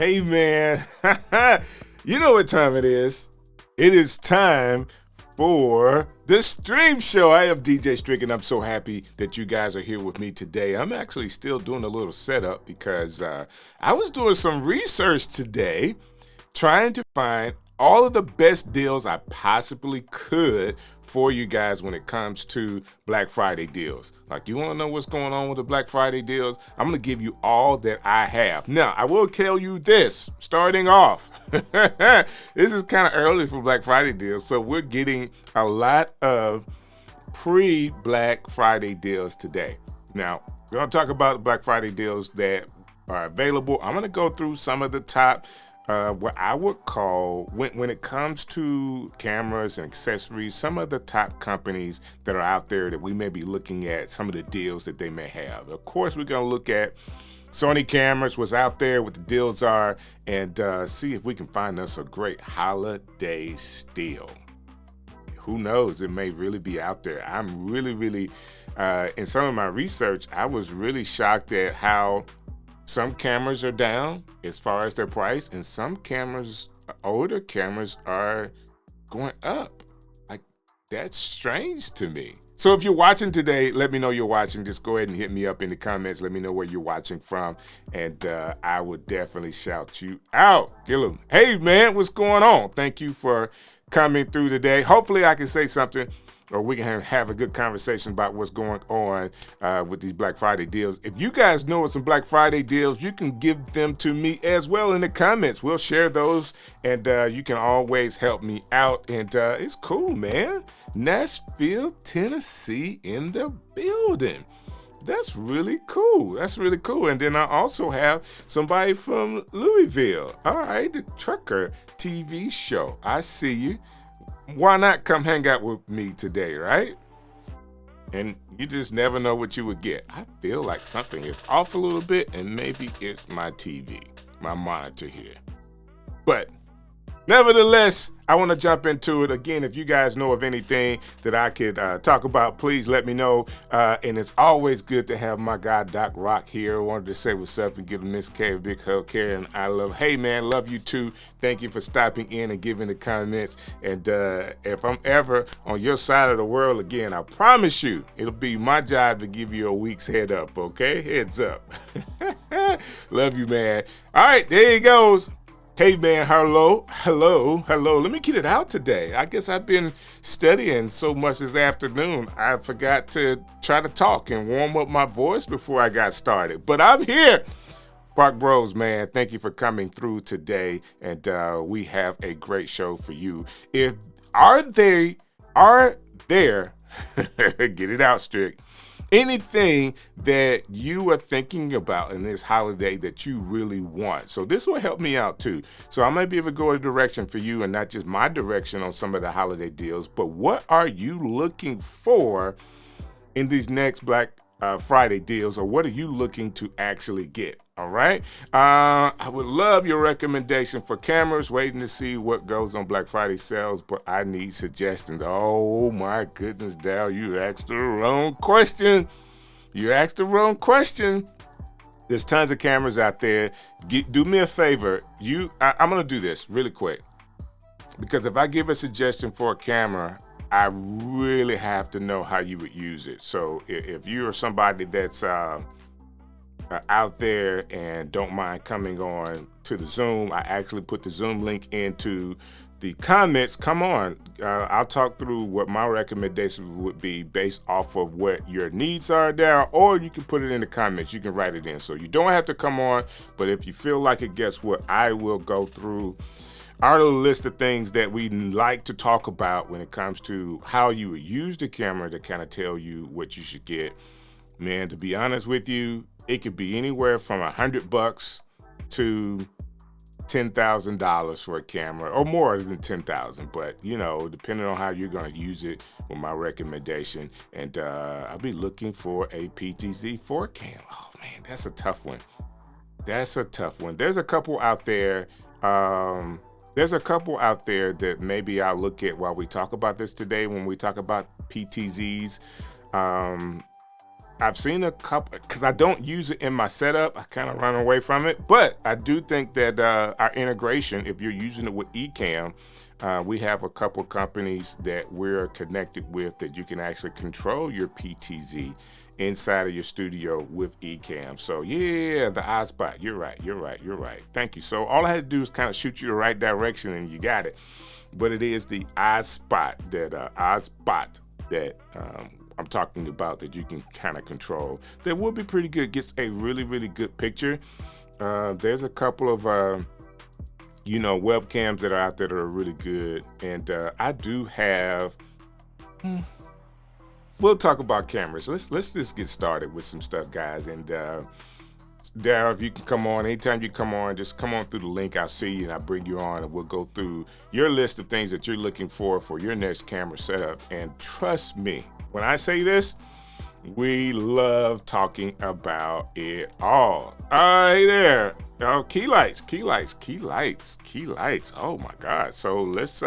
Hey, man. You know what time it is. It is time for the stream show. I am DJ Strick, and I'm so happy that you guys are here with me today. I'm actually still doing a little setup because I was doing some research today trying to find all of the best deals I possibly could for you guys when it comes to Black Friday deals. Like, you want to know what's going on with the Black Friday deals? I'm going to give you all that I have. Now, I will tell you this, starting off, this is kind of early for Black Friday deals, so we're getting a lot of pre-Black Friday deals today. Now, we're going to talk about the Black Friday deals that are available. I'm going to go through some of the top what I would call, when it comes to cameras and accessories, some of the top companies that are out there that we may be looking at, some of the deals that they may have. Of course, we're going to look at Sony cameras, what's out there, what the deals are, and see if we can find us a great holiday steal. Who knows? It may really be out there. I'm really, in some of my research, I was really shocked at how some cameras are down as far as their price, and some cameras, older cameras, are going up. Like, that's strange to me. So if you're watching today, let me know you're watching. Just go ahead and hit me up in the comments. Let me know where you're watching from, and I would definitely shout you out. Gillum, hey man, what's going on? Thank you for coming through today. Hopefully I can say something, or we can have a good conversation about what's going on with these Black Friday deals. If you guys know of some Black Friday deals, you can give them to me as well in the comments. We'll share those, and you can always help me out. And it's cool, man. Nashville, Tennessee in the building. That's really cool. That's really cool. And then I also have somebody from Louisville. All right, the Trucker TV show. I see you. Why not come hang out with me today, right? And you just never know what you would get. I feel like something is off a little bit, and maybe it's my TV, my monitor here. But nevertheless, I want to jump into it. Again, if you guys know of anything that I could talk about, please let me know. And it's always good to have my guy, Doc Rock, here. I wanted to say what's up and give Miss K a big hug here. And I love, hey man, love you too. Thank you for stopping in and giving the comments. And if I'm ever on your side of the world again, I promise you, it'll be my job to give you a week's head up, okay? Heads up. Love you, man. All right, there he goes. Hey man, hello. Let me get it out today. I guess I've been studying so much this afternoon, I forgot to try to talk and warm up my voice before I got started. But I'm here. Park Bros, man, thank you for coming through today, and we have a great show for you. Are there, get it out, Strick, anything that you are thinking about in this holiday that you really want? So this will help me out too. So I might be able to go a direction for you, and not just my direction on some of the holiday deals, but what are you looking for in these next Black Friday deals, or what are you looking to actually get? All right. I would love your recommendation for cameras. Waiting to see what goes on Black Friday sales, but I need suggestions. Oh my goodness, Dal, you asked the wrong question. There's tons of cameras out there. Do me a favor. I'm going to do this really quick, because if I give a suggestion for a camera, I really have to know how you would use it. So if you're somebody that's out there and don't mind coming on to the Zoom, I actually put the Zoom link into the comments. Come on, I'll talk through what my recommendations would be based off of what your needs are there, or you can put it in the comments. You can write it in, so you don't have to come on, but if you feel like it, guess what? I will go through our little list of things that we like to talk about when it comes to how you would use the camera to kind of tell you what you should get. Man, to be honest with you, it could be anywhere from $100 to $10,000 for a camera, or more than 10,000. But you know, depending on how you're going to use it, with my recommendation. And I'll be looking for a PTZ 4Cam. Oh man, that's a tough one. There's a couple out there. That maybe I'll look at while we talk about this today, when we talk about PTZs. I've seen a couple because I don't use it in my setup. I kind of run away from it, but I do think that our integration, if you're using it with Ecamm, we have a couple companies that we're connected with that you can actually control your PTZ inside of your studio with Ecamm. So yeah, the iSpot. You're right. Thank you. So all I had to do is kind of shoot you the right direction, and you got it. But it is the iSpot that I'm talking about that you can kind of control. That will be pretty good. Gets a really, really good picture. There's a couple of webcams that are out there that are really good, and I do have. We'll talk about cameras. Let's just get started with some stuff, guys. And Daryl, if you can come on, anytime you come on, just come on through the link. I'll see you and I'll bring you on, and we'll go through your list of things that you're looking for your next camera setup. And trust me, when I say this, we love talking about it all. Hey there. Oh, key lights. Oh my God. So let's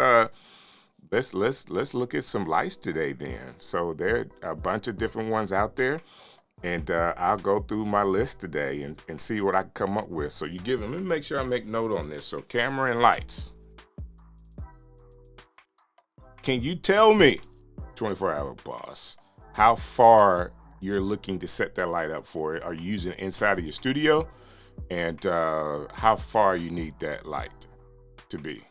look at some lights today then. So there are a bunch of different ones out there. And I'll go through my list today and see what I can come up with. So let me make sure I make note on this. So camera and lights. Can you tell me, 24-hour boss, how far you're looking to set that light up for? Are you using it inside of your studio? And how far you need that light to be?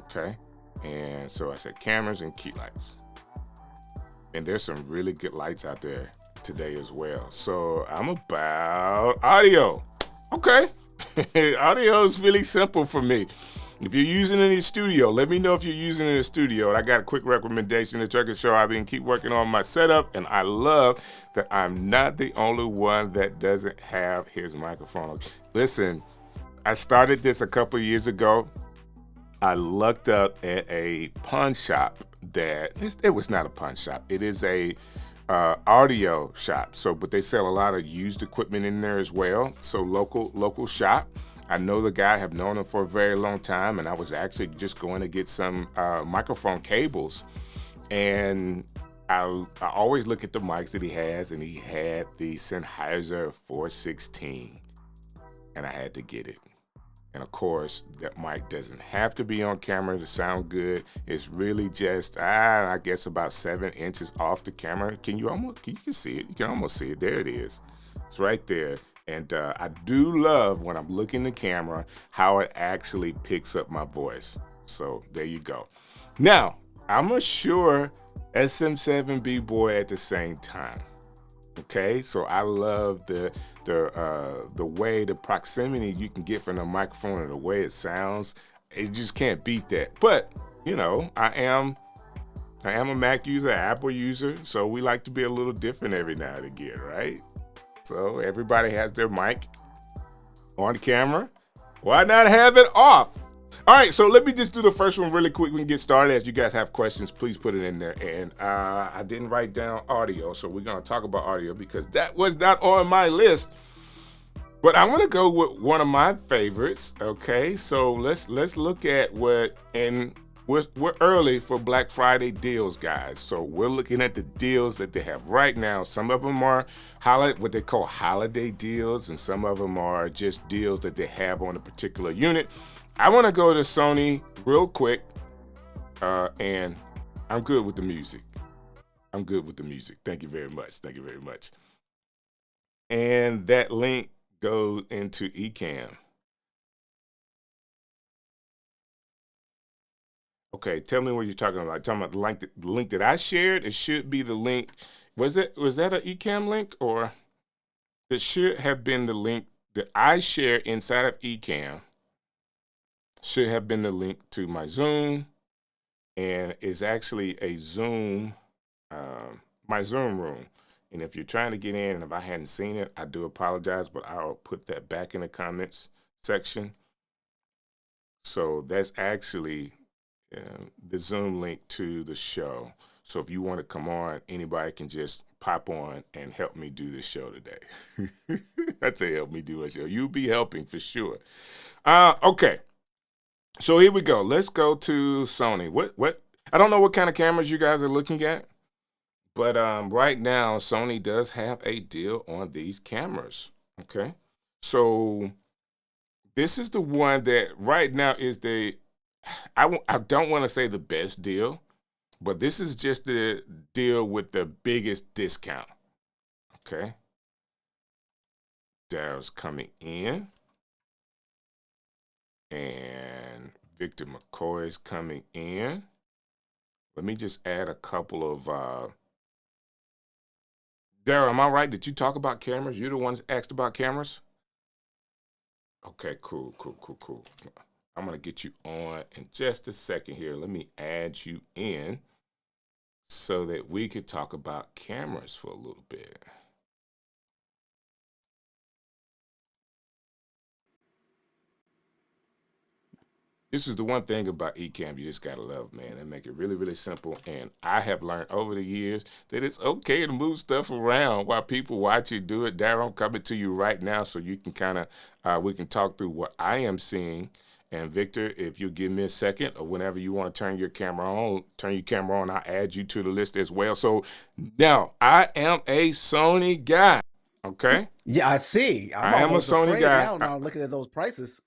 Okay. And so I said cameras and key lights. And there's some really good lights out there today as well. So I'm about audio. Okay. Audio is really simple for me. If you're using it in your studio, let me know if you're using it in the studio. And I got a quick recommendation to check and show. I've been keep working on my setup, and I love that I'm not the only one that doesn't have his microphone. Listen, I started this a couple of years ago. I looked up at a pawn shop it was not a pawn shop. It is a audio shop. But they sell a lot of used equipment in there as well. So local shop. I know the guy, have known him for a very long time, and I was actually just going to get some microphone cables. And I always look at the mics that he has, and he had the Sennheiser 416, and I had to get it. And of course, that mic doesn't have to be on camera to sound good. It's really just, I guess about 7 inches off the camera. You can see it. You can almost see it. There it is. It's right there. And I do love when I'm looking at the camera, how it actually picks up my voice. So there you go. Now, I'm a Shure SM7B boy at the same time. Okay, so I love the way, the proximity you can get from the microphone and the way it sounds. You just can't beat that. But I am a Mac user, Apple user, so we like to be a little different every now and again, right? So everybody has their mic on camera. Why not have it off? All right, so let me just do the first one really quick. We can get started. As you guys have questions, please put it in there. And I didn't write down audio, so we're going to talk about audio because that was not on my list. But I'm going to go with one of my favorites, okay? So let's look at we're early for Black Friday deals, guys. So we're looking at the deals that they have right now. Some of them are what they call holiday deals, and some of them are just deals that they have on a particular unit. I want to go to Sony real quick, and I'm good with the music. Thank you very much. And that link goes into Ecamm. Okay, tell me what you're talking about. Talking about the link that I shared. It should be the link. Was that an Ecamm link, or it should have been the link that I shared inside of Ecamm? Should have been the link to my Zoom, and it's actually a Zoom, my Zoom room. And if you're trying to get in, and if I hadn't seen it, I do apologize, but I'll put that back in the comments section. So that's actually the Zoom link to the show. So if you want to come on, anybody can just pop on and help me do this show today. I'd say help me do a show. You'll be helping for sure. Okay. So here we go. Let's go to Sony. What? I don't know what kind of cameras you guys are looking at, But right now, Sony does have a deal on these cameras. Okay, so this is the one that right now is the I don't want to say the best deal, but this is just the deal with the biggest discount. Okay, Daryl's coming in, and Victor McCoy is coming in. Let me just add a couple of. Daryl, am I right? Did you talk about cameras? You're the ones asked about cameras? Okay, cool, cool, cool, cool. I'm going to get you on in just a second here. Let me add you in so that we could talk about cameras for a little bit. This is the one thing about Ecamm you just gotta love, man. They make it really, really simple. And I have learned over the years that it's okay to move stuff around while people watch you do it. Darren, I'm coming to you right now so you can kind of we can talk through what I am seeing. And Victor, if you give me a second or whenever you want to turn your camera on, I'll add you to the list as well. So now I am a Sony guy. Okay. Yeah, I see. I'm I am a almost Sony afraid guy. now looking at those prices.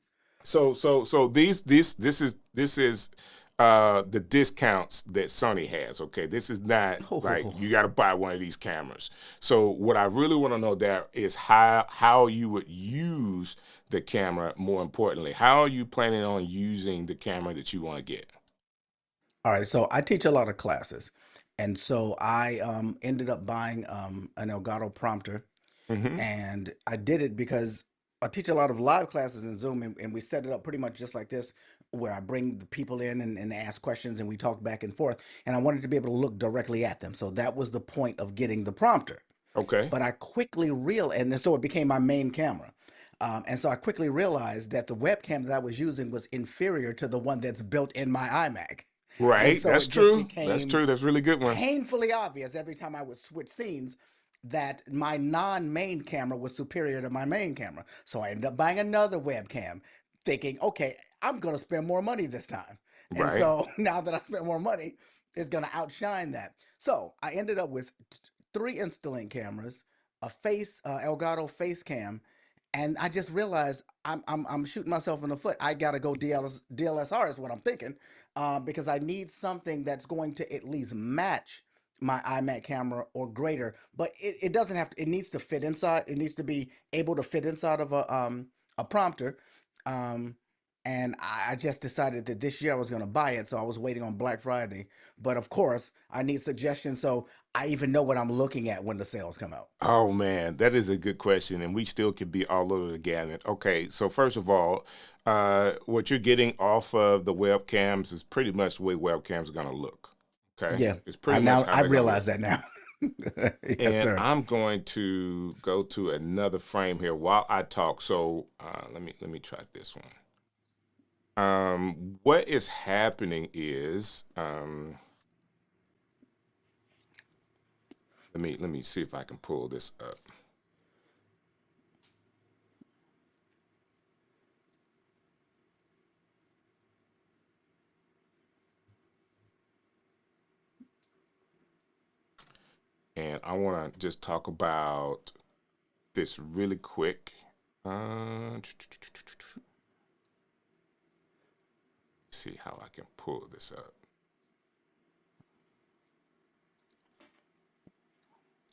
So these this is the discounts that Sony has. Okay, this is not like Oh, you got to buy one of these cameras. So what I really want to know there is how you would use the camera. More importantly, how are you planning on using the camera that you want to get? all right. So I teach a lot of classes. And so I ended up buying an Elgato prompter. Mm-hmm. And I did it because I teach a lot of live classes in Zoom, and we set it up pretty much just like this, where I bring the people in and ask questions and we talk back and forth. And I wanted to be able to look directly at them. So that was the point of getting the prompter. Okay. But I quickly realized, and so it became my main camera. And so I quickly realized that the webcam that I was using was inferior to the one that's built in my iMac. And Right. so That's it just true. That's became true. That's a really good one. painfully obvious every time I would switch scenes that my non-main camera was superior to my main camera. So I ended up buying another webcam, thinking, okay, I'm gonna spend more money this time. And Right. so now that I spent more money, it's gonna outshine that. So I ended up with three Instalink cameras, a Elgato face cam, and I just realized I'm shooting myself in the foot. I gotta go DLSR is what I'm thinking, because I need something that's going to at least match my iMac camera or greater. But it doesn't have to. It needs to fit inside. It needs to be able to fit inside of a prompter. Um, and I just decided that this year I was going to buy it, so I was waiting on Black Friday. But of course, I need suggestions, so I even know what I'm looking at when the sales come out. Oh man, that is a good question, and we still could be all over the gamut. Okay, so first of all, what you're getting off of the webcams is pretty much the way webcams are gonna look. Okay, Yeah, it's I pretty much now how I they're gonna look. realize that now. Yes, And sir. I'm going to go to another frame here while I talk. So let me try this one. What is happening is let me see if I can pull this up. And I want to just talk about this really quick. Uh, see how I can pull this up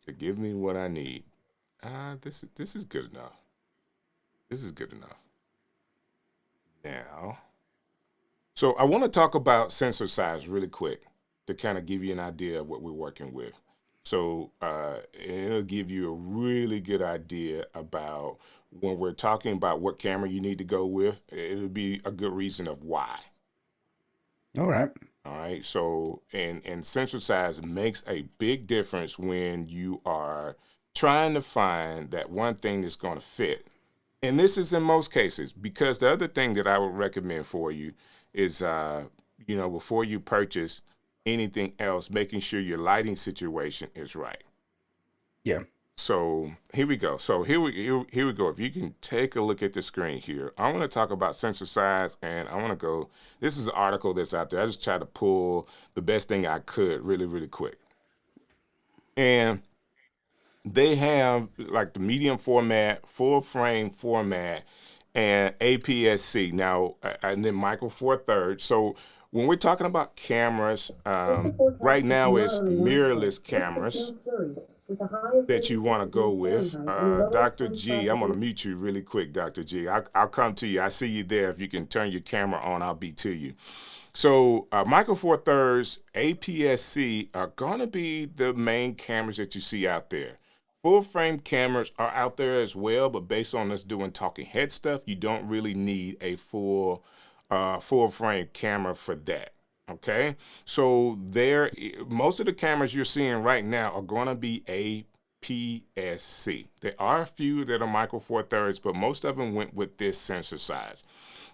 to give me what I need. This is good enough. This is good enough. Now, so I want to talk about sensor size really quick to kind of give you an idea of what we're working with. So it'll give you a really good idea about when we're talking about what camera you need to go with. It'll be a good reason of why. All right. All right. So, and sensor size makes a big difference when you are trying to find that one thing that's going to fit. And this is in most cases because the other thing that I would recommend for you is, before you purchase anything else, making sure your lighting situation is right. Yeah. So here we go. So here we go. If you can take a look at the screen here, I want to talk about sensor size, and I want to go. This is an article that's out there. I just tried to pull the best thing I could, really, really quick. And they have like the medium format, full frame format, and APS-C. Now, and then micro four thirds. So when we're talking about cameras, right now is mirrorless cameras that you want to go with. Dr. G, I'm going to mute you really quick, Dr. G. I'll come to you. I see you there. If you can turn your camera on, I'll be to you. So Micro Four Thirds, APS-C are going to be the main cameras that you see out there. Full frame cameras are out there as well, but based on us doing talking head stuff, you don't really need a full frame camera for that. Okay, so there, most of the cameras you're seeing right now are going to be APS-C. There are a few that are Micro Four Thirds, but most of them went with this sensor size.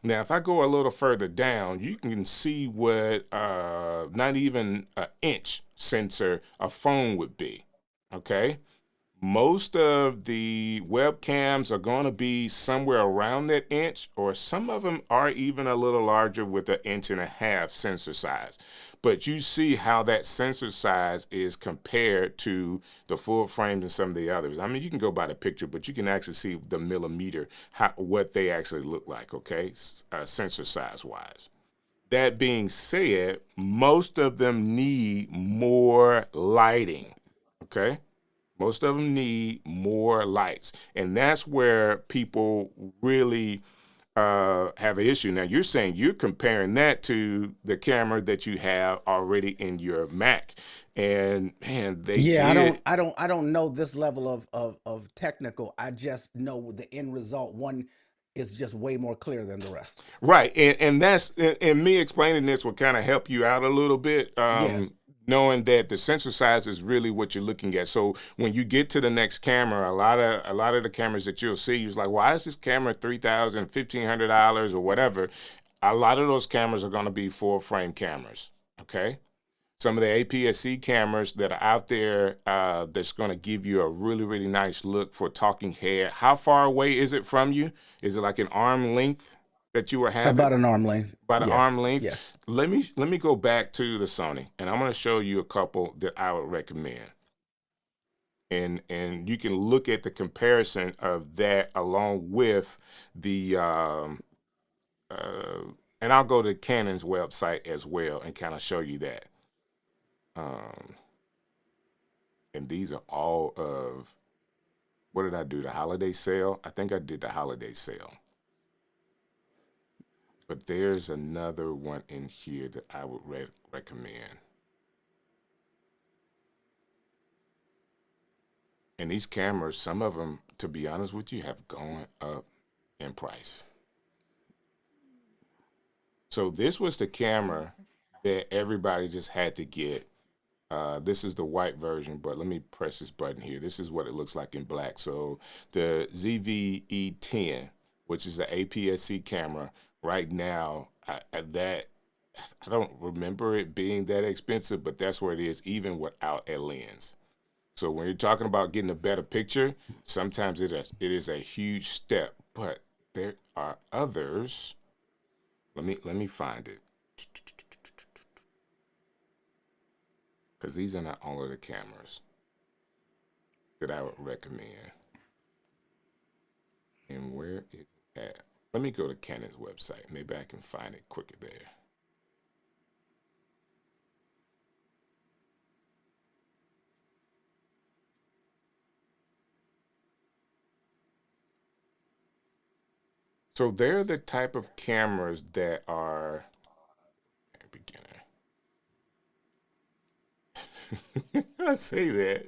Now, if I go a little further down, you can see what not even an inch sensor a phone would be. Okay. Most of the webcams are going to be somewhere around that inch, or some of them are even a little larger with an inch and a half sensor size. But you see how that sensor size is compared to the full frames and some of the others. I mean, you can go by the picture, but you can actually see the millimeter, what they actually look like, okay, sensor size wise. That being said, most of them need more lighting, okay? Most of them need more lights. And that's where people really have an issue. Now, you're saying you're comparing that to the camera that you have already in your Mac. And man, they Yeah, did. I don't know this level of technical. I just know the end result. One is just way more clear than the rest. Right. And that's, and me explaining this will kind of help you out a little bit. Yeah. Knowing that the sensor size is really what you're looking at. So when you get to the next camera, a lot of the cameras that you'll see, you're like, why is this camera $3,000, $1,500 or whatever? A lot of those cameras are going to be full frame cameras. Okay. Some of the APS-C cameras that are out there that's going to give you a really, really nice look for talking head. How far away is it from you? Is it like an arm length that you were having? About an arm length. By the Yeah. arm length. Yes. Let me go back to the Sony, and I'm going to show you a couple that I would recommend. And you can look at the comparison of that along with the uh, and I'll go to Canon's website as well and kind of show you that. Um, and these are all of, what did I do? The holiday sale? I think I did the holiday sale. But there's another one in here that I would recommend. And these cameras, some of them, to be honest with you, have gone up in price. So this was the camera that everybody just had to get. This is the white version, but let me press this button here. This is what it looks like in black. So the ZVE10, which is the APS-C camera, right now, I don't remember it being that expensive, but that's where it is, even without a lens. So when you're talking about getting a better picture, sometimes it is a huge step, but there are others. Let me find it, because these are not all of the cameras that I would recommend. And where is it at? Let me go to Canon's website. Maybe I can find it quicker there. So they're the type of cameras that are beginner. I say that.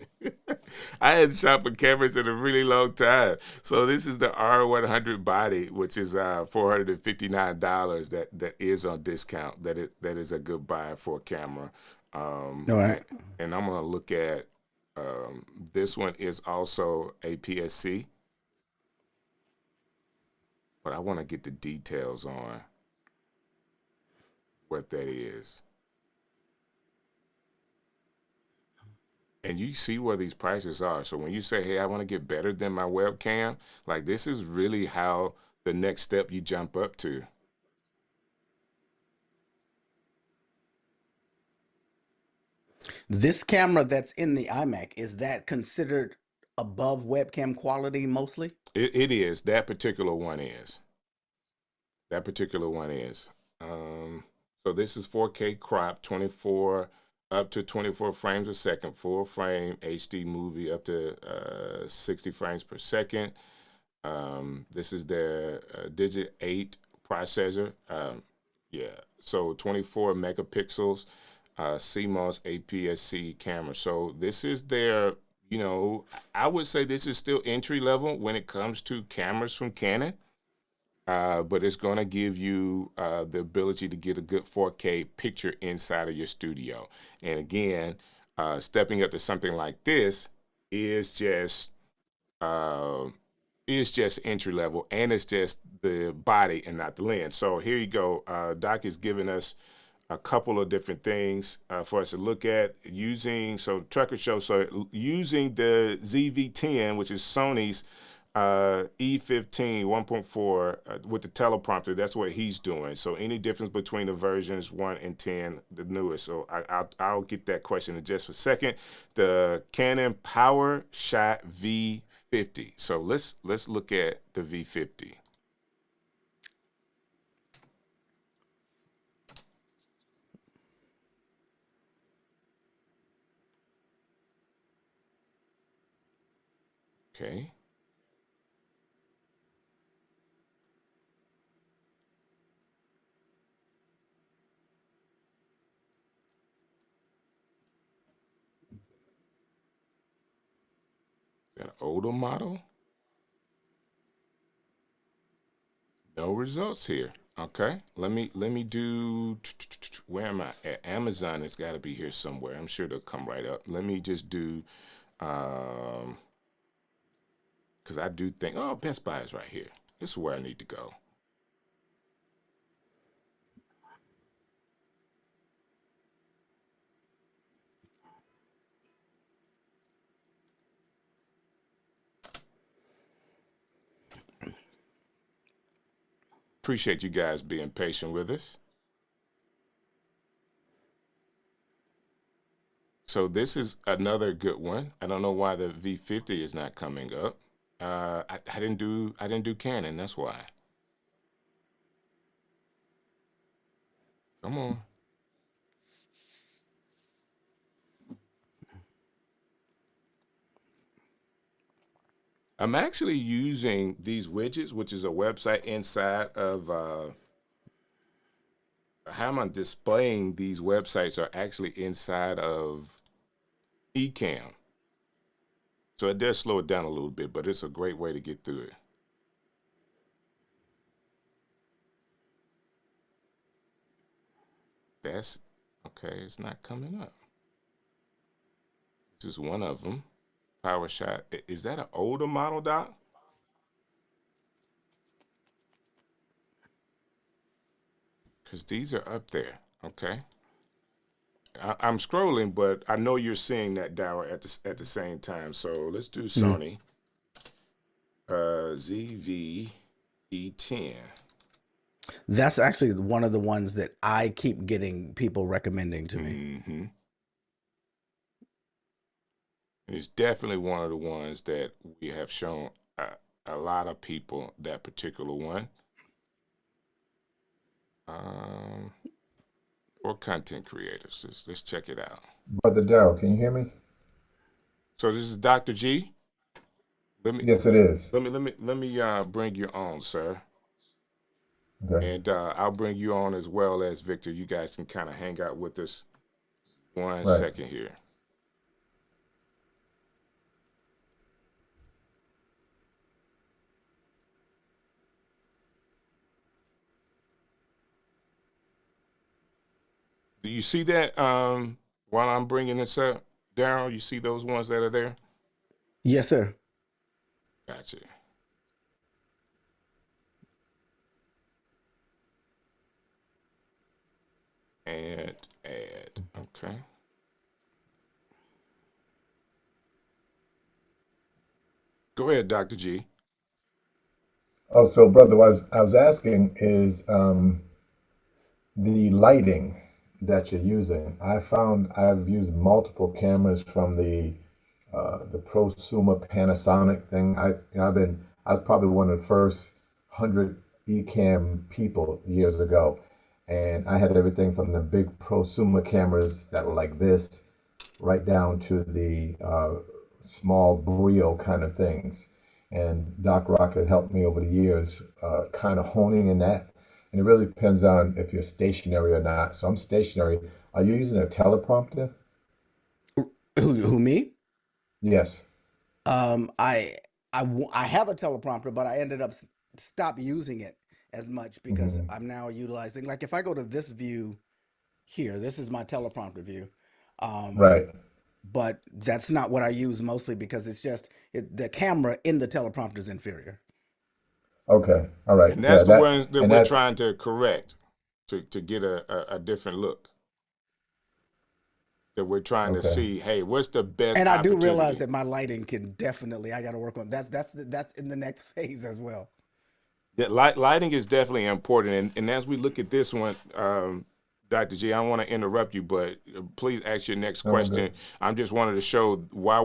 I hadn't shot for cameras in a really long time. So this is the R100 body, which is $459. That is on discount. That is a good buy for a camera. All And, right. and I'm gonna look at this one is also APS-C, but I want to get the details on what that is. And you see where these prices are. So when you say, hey, I want to get better than my webcam, like this is really how the next step you jump up to. This camera that's in the iMac, is that considered above webcam quality mostly? It is. That particular one is. That particular one is. So this is 4K crop, 24 up to 24 frames a second, full frame HD movie up to 60 frames per second. This is their Digit 8 processor. Yeah, so 24 megapixels, CMOS APS-C camera. So this is their, I would say this is still entry level when it comes to cameras from Canon. But it's going to give you the ability to get a good 4K picture inside of your studio. And again, stepping up to something like this is just uh, entry level, and it's just the body and not the lens. So here you go. Doc is giving us a couple of different things for us to look at using. So Trucker Show. So using the ZV-10, which is Sony's E15 1.4 with the teleprompter. That's what he's doing. So any difference between the versions 1 and 10, the newest. So I'll get that question in just a second. The Canon PowerShot V50. So let's look at the V50. Okay. Is that an older model? No results here. Okay, let me do. Where am I at? Amazon has got to be here somewhere. I'm sure they'll come right up. Let me just do, because I do think, oh, Best Buy is right here. This is where I need to go. Appreciate you guys being patient with us. So this is another good one. I don't know why the V50 is not coming up. I didn't do Canon. That's why. Come on. I'm actually using these widgets, which is a website inside of how I'm displaying these websites are actually inside of Ecamm. So it does slow it down a little bit, but it's a great way to get through it. That's okay. It's not coming up. This is one of them. PowerShot. Is that an older model, Doc? Because these are up there. Okay. I'm scrolling, but I know you're seeing that, Dower, at the same time. So let's do Mhm. Sony ZV-E10. That's actually one of the ones that I keep getting people recommending to me. Mm-hmm. It's definitely one of the ones that we have shown a lot of people that particular one. Um, or content creators. Let's check it out. Brother Daryl, can you hear me? So this is Dr. G. Let me Yes, it is. let me bring you on, sir, Okay, and I'll bring you on as well as Victor. You guys can kind of hang out with us 1 right. second here. Do you see that? While I'm bringing this up, Daryl, you see those ones that are there? Yes, sir. Gotcha. Add. Okay. Go ahead, Dr. G. Oh, so brother, what I was asking is the lighting. that you're using. I found I've used multiple cameras from the prosumer Panasonic thing. I was probably one of the first 100 Ecamm people years ago, and I had everything from the big prosumer cameras that were like this, right down to the small Brio kind of things. And Doc Rock has helped me over the years, kind of honing in that. And it really depends on if you're stationary or not. So I'm stationary. Are you using a teleprompter? Who me? Yes. Um, I I have a teleprompter, but I ended up stop using it as much because Hmm. I'm now utilizing, like, if I go to this view here, this is my teleprompter view. Um, Right. but that's not what I use mostly because it's just the camera in the teleprompter is inferior. Okay. All right. And Yeah. that's the ones that And we're that's trying to correct to get a different look. That we're trying to okay. see, hey, what's the best And I do realize opportunity? that my lighting can definitely, I got to work on that's in the next phase as well. That lighting is definitely important. And as we look at this one, Dr. G, I don't want to interrupt you, but please ask your next No, question. good. I'm just wanted to show why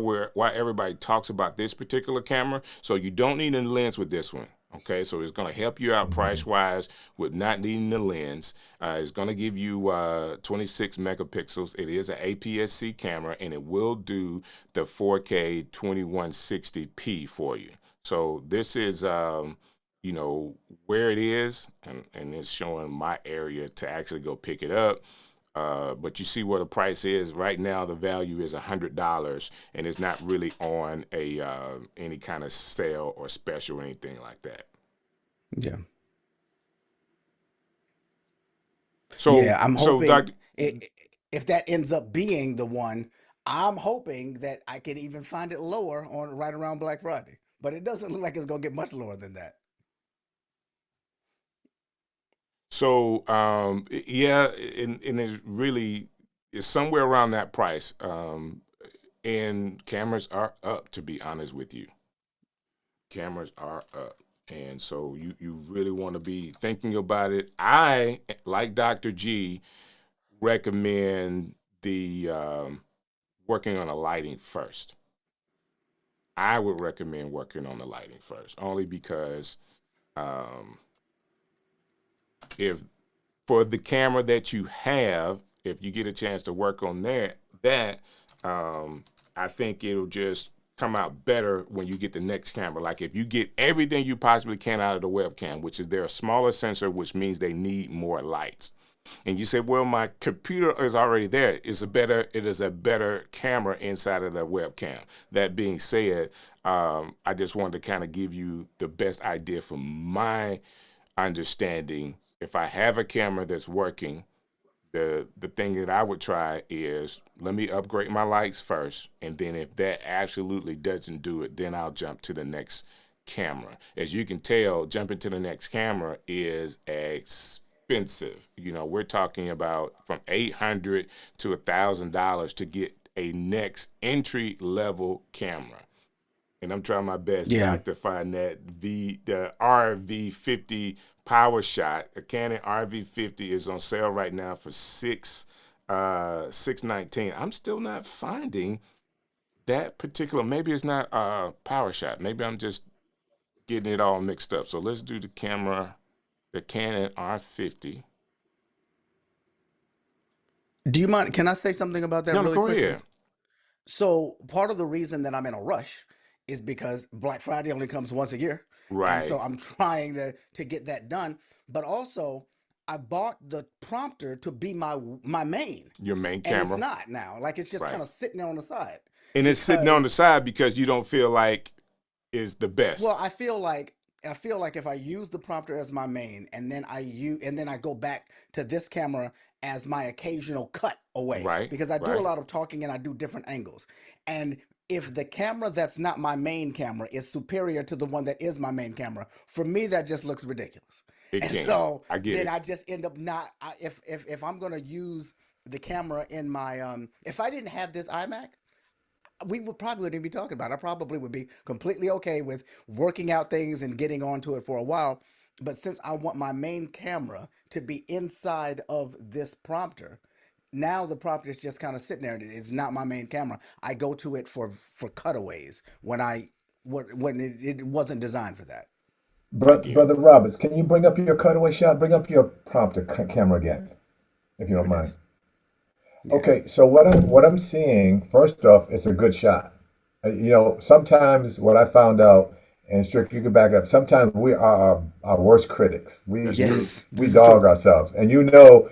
everybody talks about this particular camera. So you don't need a lens with this one. Okay, so it's going to help you out Hmm. price wise with not needing the lens. It's going to give you 26 megapixels. It is an APS-C camera, and it will do the 4K 2160p for you. So this is you know where it is, and it's showing my area to actually go pick it up. But you see what the price is right now. The value is $100, and it's not really on a any kind of sale or special or anything like that. Yeah. So Yeah, I'm so hoping Doctor, if that ends up being the one, I'm hoping that I can even find it lower on right around Black Friday. But it doesn't look like it's gonna get much lower than that. so yeah, and it's really it's somewhere around that price. And cameras are up, to be honest with you. Cameras are up. And so you really want to be thinking about it. I, like Dr. G, recommend the working on the lighting first. I would recommend working on the lighting first, only because um, if for the camera that you have, if you get a chance to work on that um, I think it'll just come out better when you get the next camera. Like if you get everything you possibly can out of the webcam, which is they're a smaller sensor, which means they need more lights. And you say, well, my computer is already there. It is a better camera inside of the webcam. That being said, I just wanted to kind of give you the best idea from my understanding. If I have a camera that's working, the thing that I would try is let me upgrade my lights first, and then if that absolutely doesn't do it, then I'll jump to the next camera. As you can tell, jumping to the next camera is expensive. You know, we're talking about from $800 to $1,000 to get a next entry level camera. And I'm trying my best, Yeah. Doc, to find the RV50 Power Shot. A Canon RV50 is on sale right now for $619. I'm still not finding that particular. Maybe it's not Power Shot. Maybe I'm just getting it all mixed up. So let's do the Canon R50. Do you mind? Can I say something about that No, no, really go quickly? ahead. So part of the reason that I'm in a rush is because Black Friday only comes once a year, and so Right, I'm trying to get that done. But also, I bought the prompter to be my main, your main and it's camera. not now. Like it's just kind Right, of sitting there on the side and it's sitting on the because side because you don't feel like is the well, best. I feel like if I use the prompter as my main, and then I go back to this camera as my occasional cut away Right, because I do a right. lot of talking and I do different angles. And if the camera that's not my main camera is superior to the one that is my main camera, for me that just looks ridiculous. It And can. so I get then it. I just end up not if I'm gonna use the camera in my if I didn't have this iMac, we would probably wouldn't even be talking about it. I probably would be completely okay with working out things and getting onto it for a while. But since I want my main camera to be inside of this prompter, now the prompter is just kind of sitting there. It's not my main camera. I go to it for cutaways when it wasn't designed for that. I But get it. Brother Roberts, can you bring up your cutaway shot? Bring up your prompter camera again, if you Here don't it mind. is. Yeah. Okay, so what I'm seeing, first off, it's a good shot. Sometimes what I found out, and Strick, you can back up. Sometimes we are our worst critics. We That's we true. Yes, we this is dog true. ourselves, and you know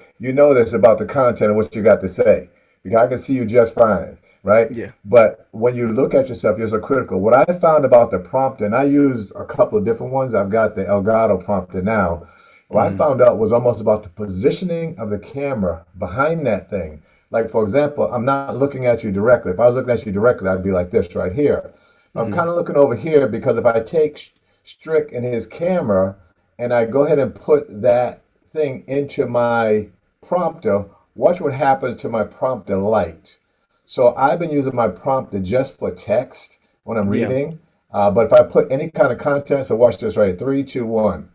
this about the content and what you got to say. Because I can see you just fine, right? Yeah. But when you look at yourself, you're so critical. What I found about the prompter, and I use a couple of different ones. I've got the Elgato prompter now. What I Hmm. found out was almost about the positioning of the camera behind that thing. Like, for example, I'm not looking at you directly. If I was looking at you directly, I'd be like this right here. I'm Hmm. kind of looking over here because if I take Strick and his camera and I go ahead and put that thing into my prompter, watch what happens to my prompter light. So I've been using my prompter just for text when I'm Yeah. reading. But if I put any kind of content, so watch this right, three, two, one.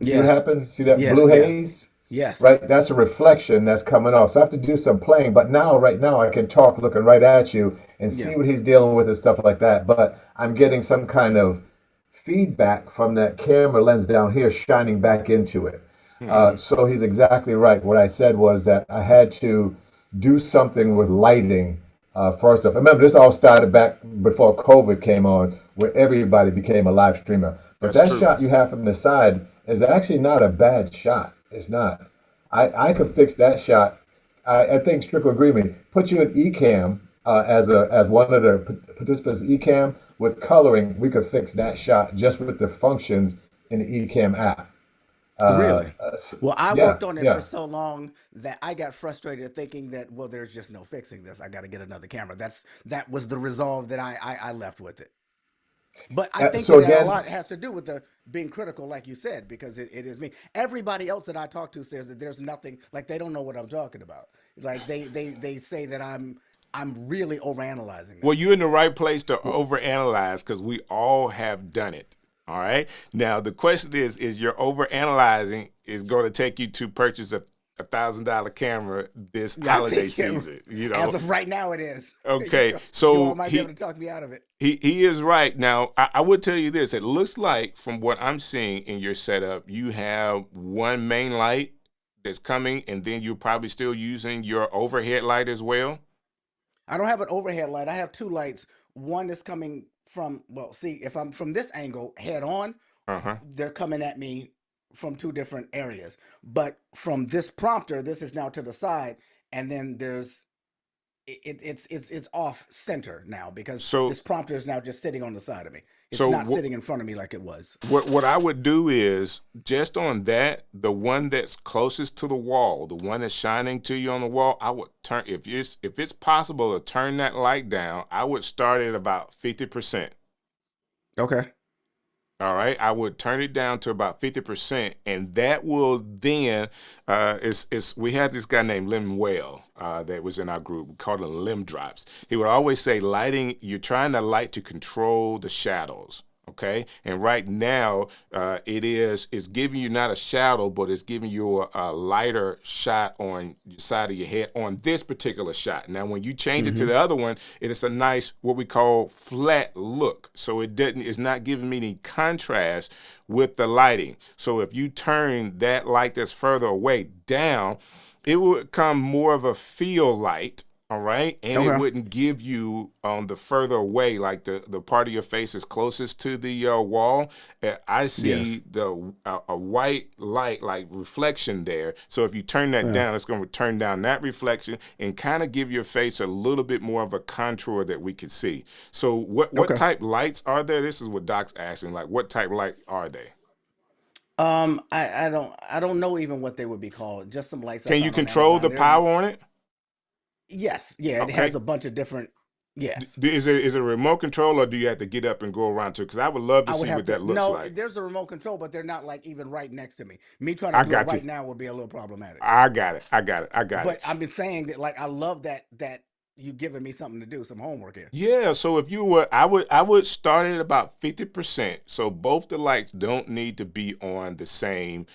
See what Yes. happens? See that Yeah. blue Yeah. haze? Yes. Right? That's a reflection that's coming off. So I have to do some playing. But now, right now, I can talk looking right at you and Yeah. see what he's dealing with and stuff like that. But I'm getting some kind of feedback from that camera lens down here shining back into it. Hmm. So he's exactly right. What I said was that I had to do something with lighting first off. Remember, this all started back before COVID came on, where everybody became a live streamer. But That's that true. shot you have from the side is actually not a bad shot. It's not. I could fix that shot. I think Strick will agree with me. Put you in Ecamm as one of the participants in Ecamm with coloring. We could fix that shot just with the functions in the Ecamm app. Really? Well, I Yeah, worked on it for yeah. so long that I got frustrated thinking that, well, there's just no fixing this. I got to get another camera. That was the resolve that I left with it. But I think So that a again, lot has to do with the being critical, like you said, because it is me. Everybody else that I talk to says that there's nothing, like they don't know what I'm talking about. Like they say that I'm really overanalyzing Well, this. you're in the right place to overanalyze because we all have done it. All right. Now the question is your overanalyzing is going to take you to purchase $1,000 camera this I holiday think season. as of right now it is. Okay. You all So might be able he to talk me out of it. he is right. Now, I would tell you this. It looks like from what I'm seeing in your setup, you have one main light that's coming, and then you're probably still using your overhead light as well. I don't have an overhead light. I have two lights. One is coming from, well, see, if I'm from this angle head on, Uh-huh. they're coming at me from two different areas. But from this prompter, this is now to the side, and then there's it's off center now because So this prompter is now just sitting on the side of me. It's so not what sitting in front of me like it was. what I would do is just on that, the one that's closest to the wall, the one that's shining to you on the wall, I would turn if it's possible to turn that light down, I would start at about 50%. Okay. All right, I would turn it down to about 50%, and that will then it's we had this guy named Lemuel that was in our group. We called him Lim Drops. He would always say, lighting, you're trying to light to control the shadows. Okay, and right now it's giving you not a shadow, but it's giving you a lighter shot on the side of your head on this particular shot. Now, when you change it to Mm-hmm. the other one, it is a nice what we call flat look. So it's not giving me any contrast with the lighting. So if you turn that light that's further away down, it will become more of a feel light. All right. And it Okay. wouldn't give you on the further away, like the part of your face is closest to the wall. I Yes. see a white light, like reflection there. So if you turn that Yeah. down, it's going to turn down that reflection and kind of give your face a little bit more of a contour that we can see. So what Okay. type lights are there? This is what Doc's asking. Like, what type light are they? I don't know even what they would be called. Just some lights I Can you found on control Amazon. the There's power on it? yes, yeah, it has Okay. a bunch of different yes. Is it a remote control or do you have to get up and go around to it? Because I would love to I would see have what to that looks no, like. there's a remote control, but they're not like even right next to me. Me trying to I do it got you. right now would be a little problematic. I got it. I got it. I got But it. I've been saying that like I love that you giving me something to do, some homework here. Yeah. So if you were, I would start at about 50%. So both the lights don't need to be on the same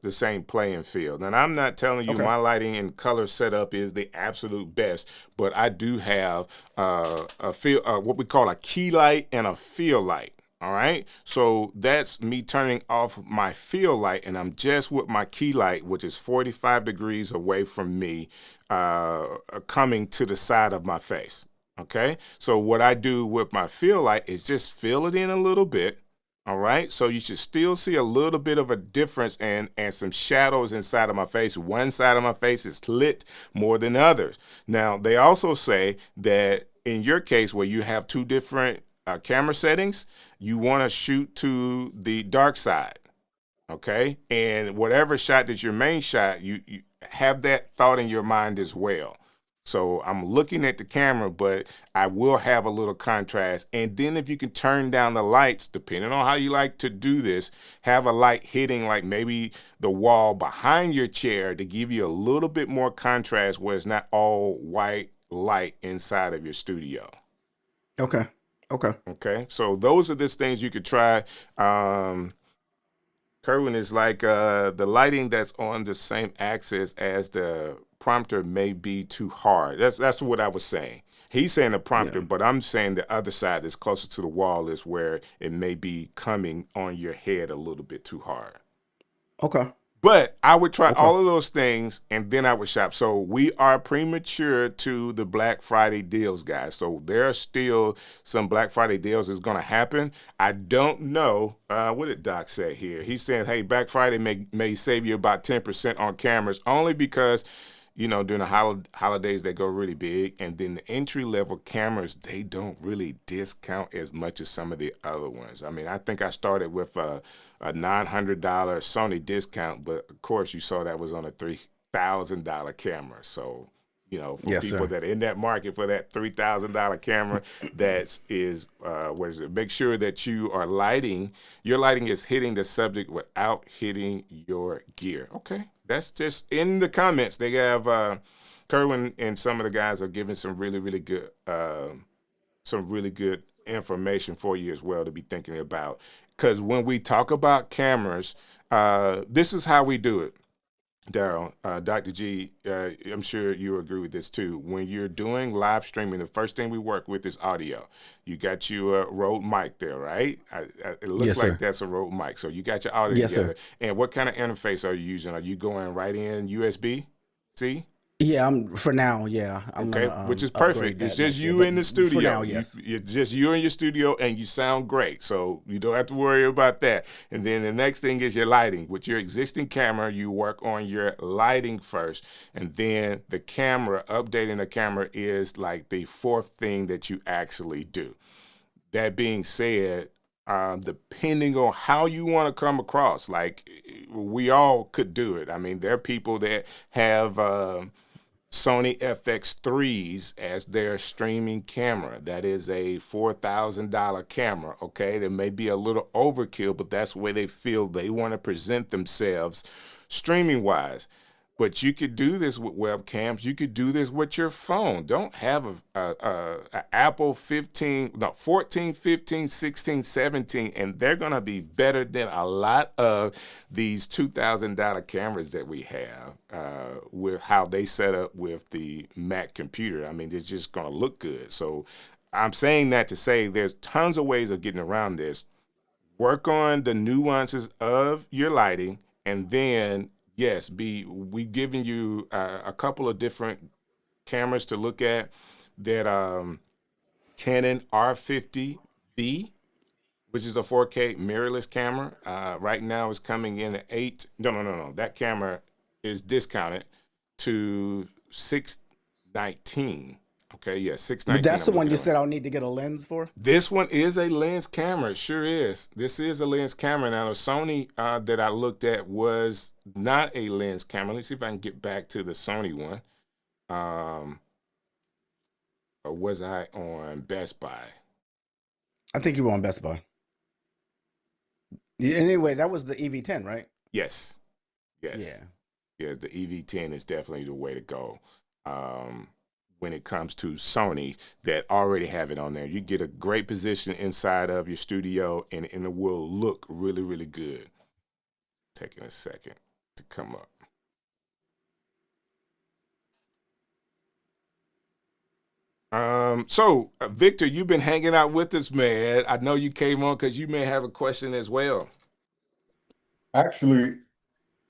the same playing field. And I'm not telling you Okay. my lighting and color setup is the absolute best, but I do have a feel, what we call a key light and a field light. All right. So that's me turning off my field light, and I'm just with my key light, which is 45 degrees away from me, coming to the side of my face. Okay. So what I do with my field light is just fill it in a little bit. All right. So you should still see a little bit of a difference and some shadows inside of my face. One side of my face is lit more than others. Now, they also say that in your case, where you have two different camera settings, you want to shoot to the dark side. Okay. And whatever shot that's your main shot, you have that thought in your mind as well. So I'm looking at the camera, but I will have a little contrast. And then if you can turn down the lights, depending on how you like to do this, have a light hitting like maybe the wall behind your chair to give you a little bit more contrast where it's not all white light inside of your studio. Okay. Okay. Okay. So those are the things you could try. Kerwin is like the lighting that's on the same axis as the prompter may be too hard. That's what I was saying. He's saying the prompter, Yeah. but I'm saying the other side that's closer to the wall is where it may be coming on your head a little bit too hard. Okay. But I would try Okay. all of those things, and then I would shop. So we are premature to the Black Friday deals, guys. So there are still some Black Friday deals that's going to happen. I don't know. What did Doc say here? He's saying, hey, Black Friday may save you about 10% on cameras, only because, you know, during the holidays, they go really big. And then the entry-level cameras, they don't really discount as much as some of the other ones. I mean, I think I started with a $900 Sony discount, but of course you saw that was on a $3,000 camera. So, you know, for Yes, people sir. that are in that market for that $3,000 camera, what is it? Make sure that your lighting is hitting the subject without hitting your gear. Okay, that's just in the comments. They have Kerwin and some of the guys are giving some really good information for you as well to be thinking about. Because when we talk about cameras, this is how we do it. Daryl, Dr. G, I'm sure you agree with this too. When you're doing live streaming, the first thing we work with is audio. You got your Rode mic there, right? It looks Yes, like sir. that's a Rode mic. So you got your audio Yes, together. sir. And what kind of interface are you using? Are you going right in USB-C? Yeah, I'm for now. Yeah, I'm Okay, gonna which is upgrade perfect. It's that just next year. you But in the for now, studio. yes. It's just you in your studio, and you sound great. So you don't have to worry about that. And then the next thing is your lighting. With your existing camera, you work on your lighting first, and then the camera, updating the camera is like the fourth thing that you actually do. That being said, depending on how you want to come across, like we all could do it. I mean, there are people that have Sony FX3s as their streaming camera. That is a $4,000 camera. Okay, that may be a little overkill, but that's where they feel they want to present themselves streaming wise. But you could do this with webcams. You could do this with your phone. Don't have a Apple 14, 15, 16, 17, and they're going to be better than a lot of these $2,000 cameras that we have with how they set up with the Mac computer. I mean, it's just going to look good. So I'm saying that to say there's tons of ways of getting around this. Work on the nuances of your lighting, and then yes, we giving you a couple of different cameras to look at. That Canon R50V, which is a 4K mirrorless camera, right now is coming in at No. That camera is discounted to 619. Okay, yeah, But 619. that's the I'm one looking you at. said I'll need to get a lens for. This one is a lens camera. It sure is. This is a lens camera. Now, the Sony that I looked at was not a lens camera. Let's see if I can get back to the Sony one. Or was I on Best Buy? I think you were on Best Buy. Anyway, that was the EV10, right? Yes. Yes. Yeah. Yes, the EV10 is definitely the way to go. When it comes to Sony that already have it on there, you get a great position inside of your studio, and it will look really good. taking a second to come up. So Victor, you've been hanging out with us, man. I know you came on because you may have a question as well. Actually,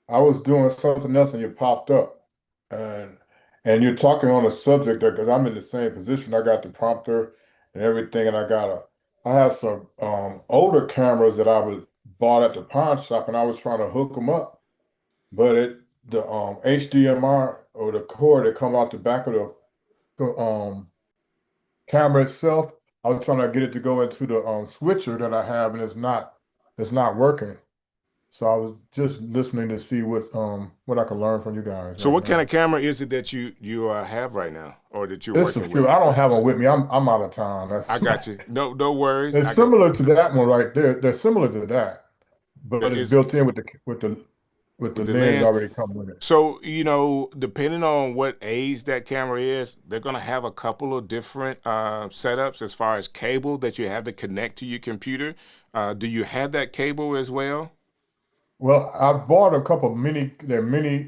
I was doing something else and you popped up. And and you're talking on a subject that because I'm in the same position. I got the prompter and everything, and I have some older cameras that I was bought at the pawn shop and I was trying to hook them up. But the HDMI or the cord that come out the back of the camera itself, I was trying to get it to go into the switcher that I have, and it's not working. So I was just listening to see what I could learn from you guys So right what kind now. of camera is it that you have right now, or that you're It's a working with? few. I don't have them with me. I'm out of town. I got you. No worries. It's similar to that one right there. They're similar to that, but it's It's built in with the with the lens lens. already come with it. So, depending on what age that camera is, they're going to have a couple of different setups as far as cable that you have to connect to your computer. Do you have that cable as well? Well, I bought a couple they're mini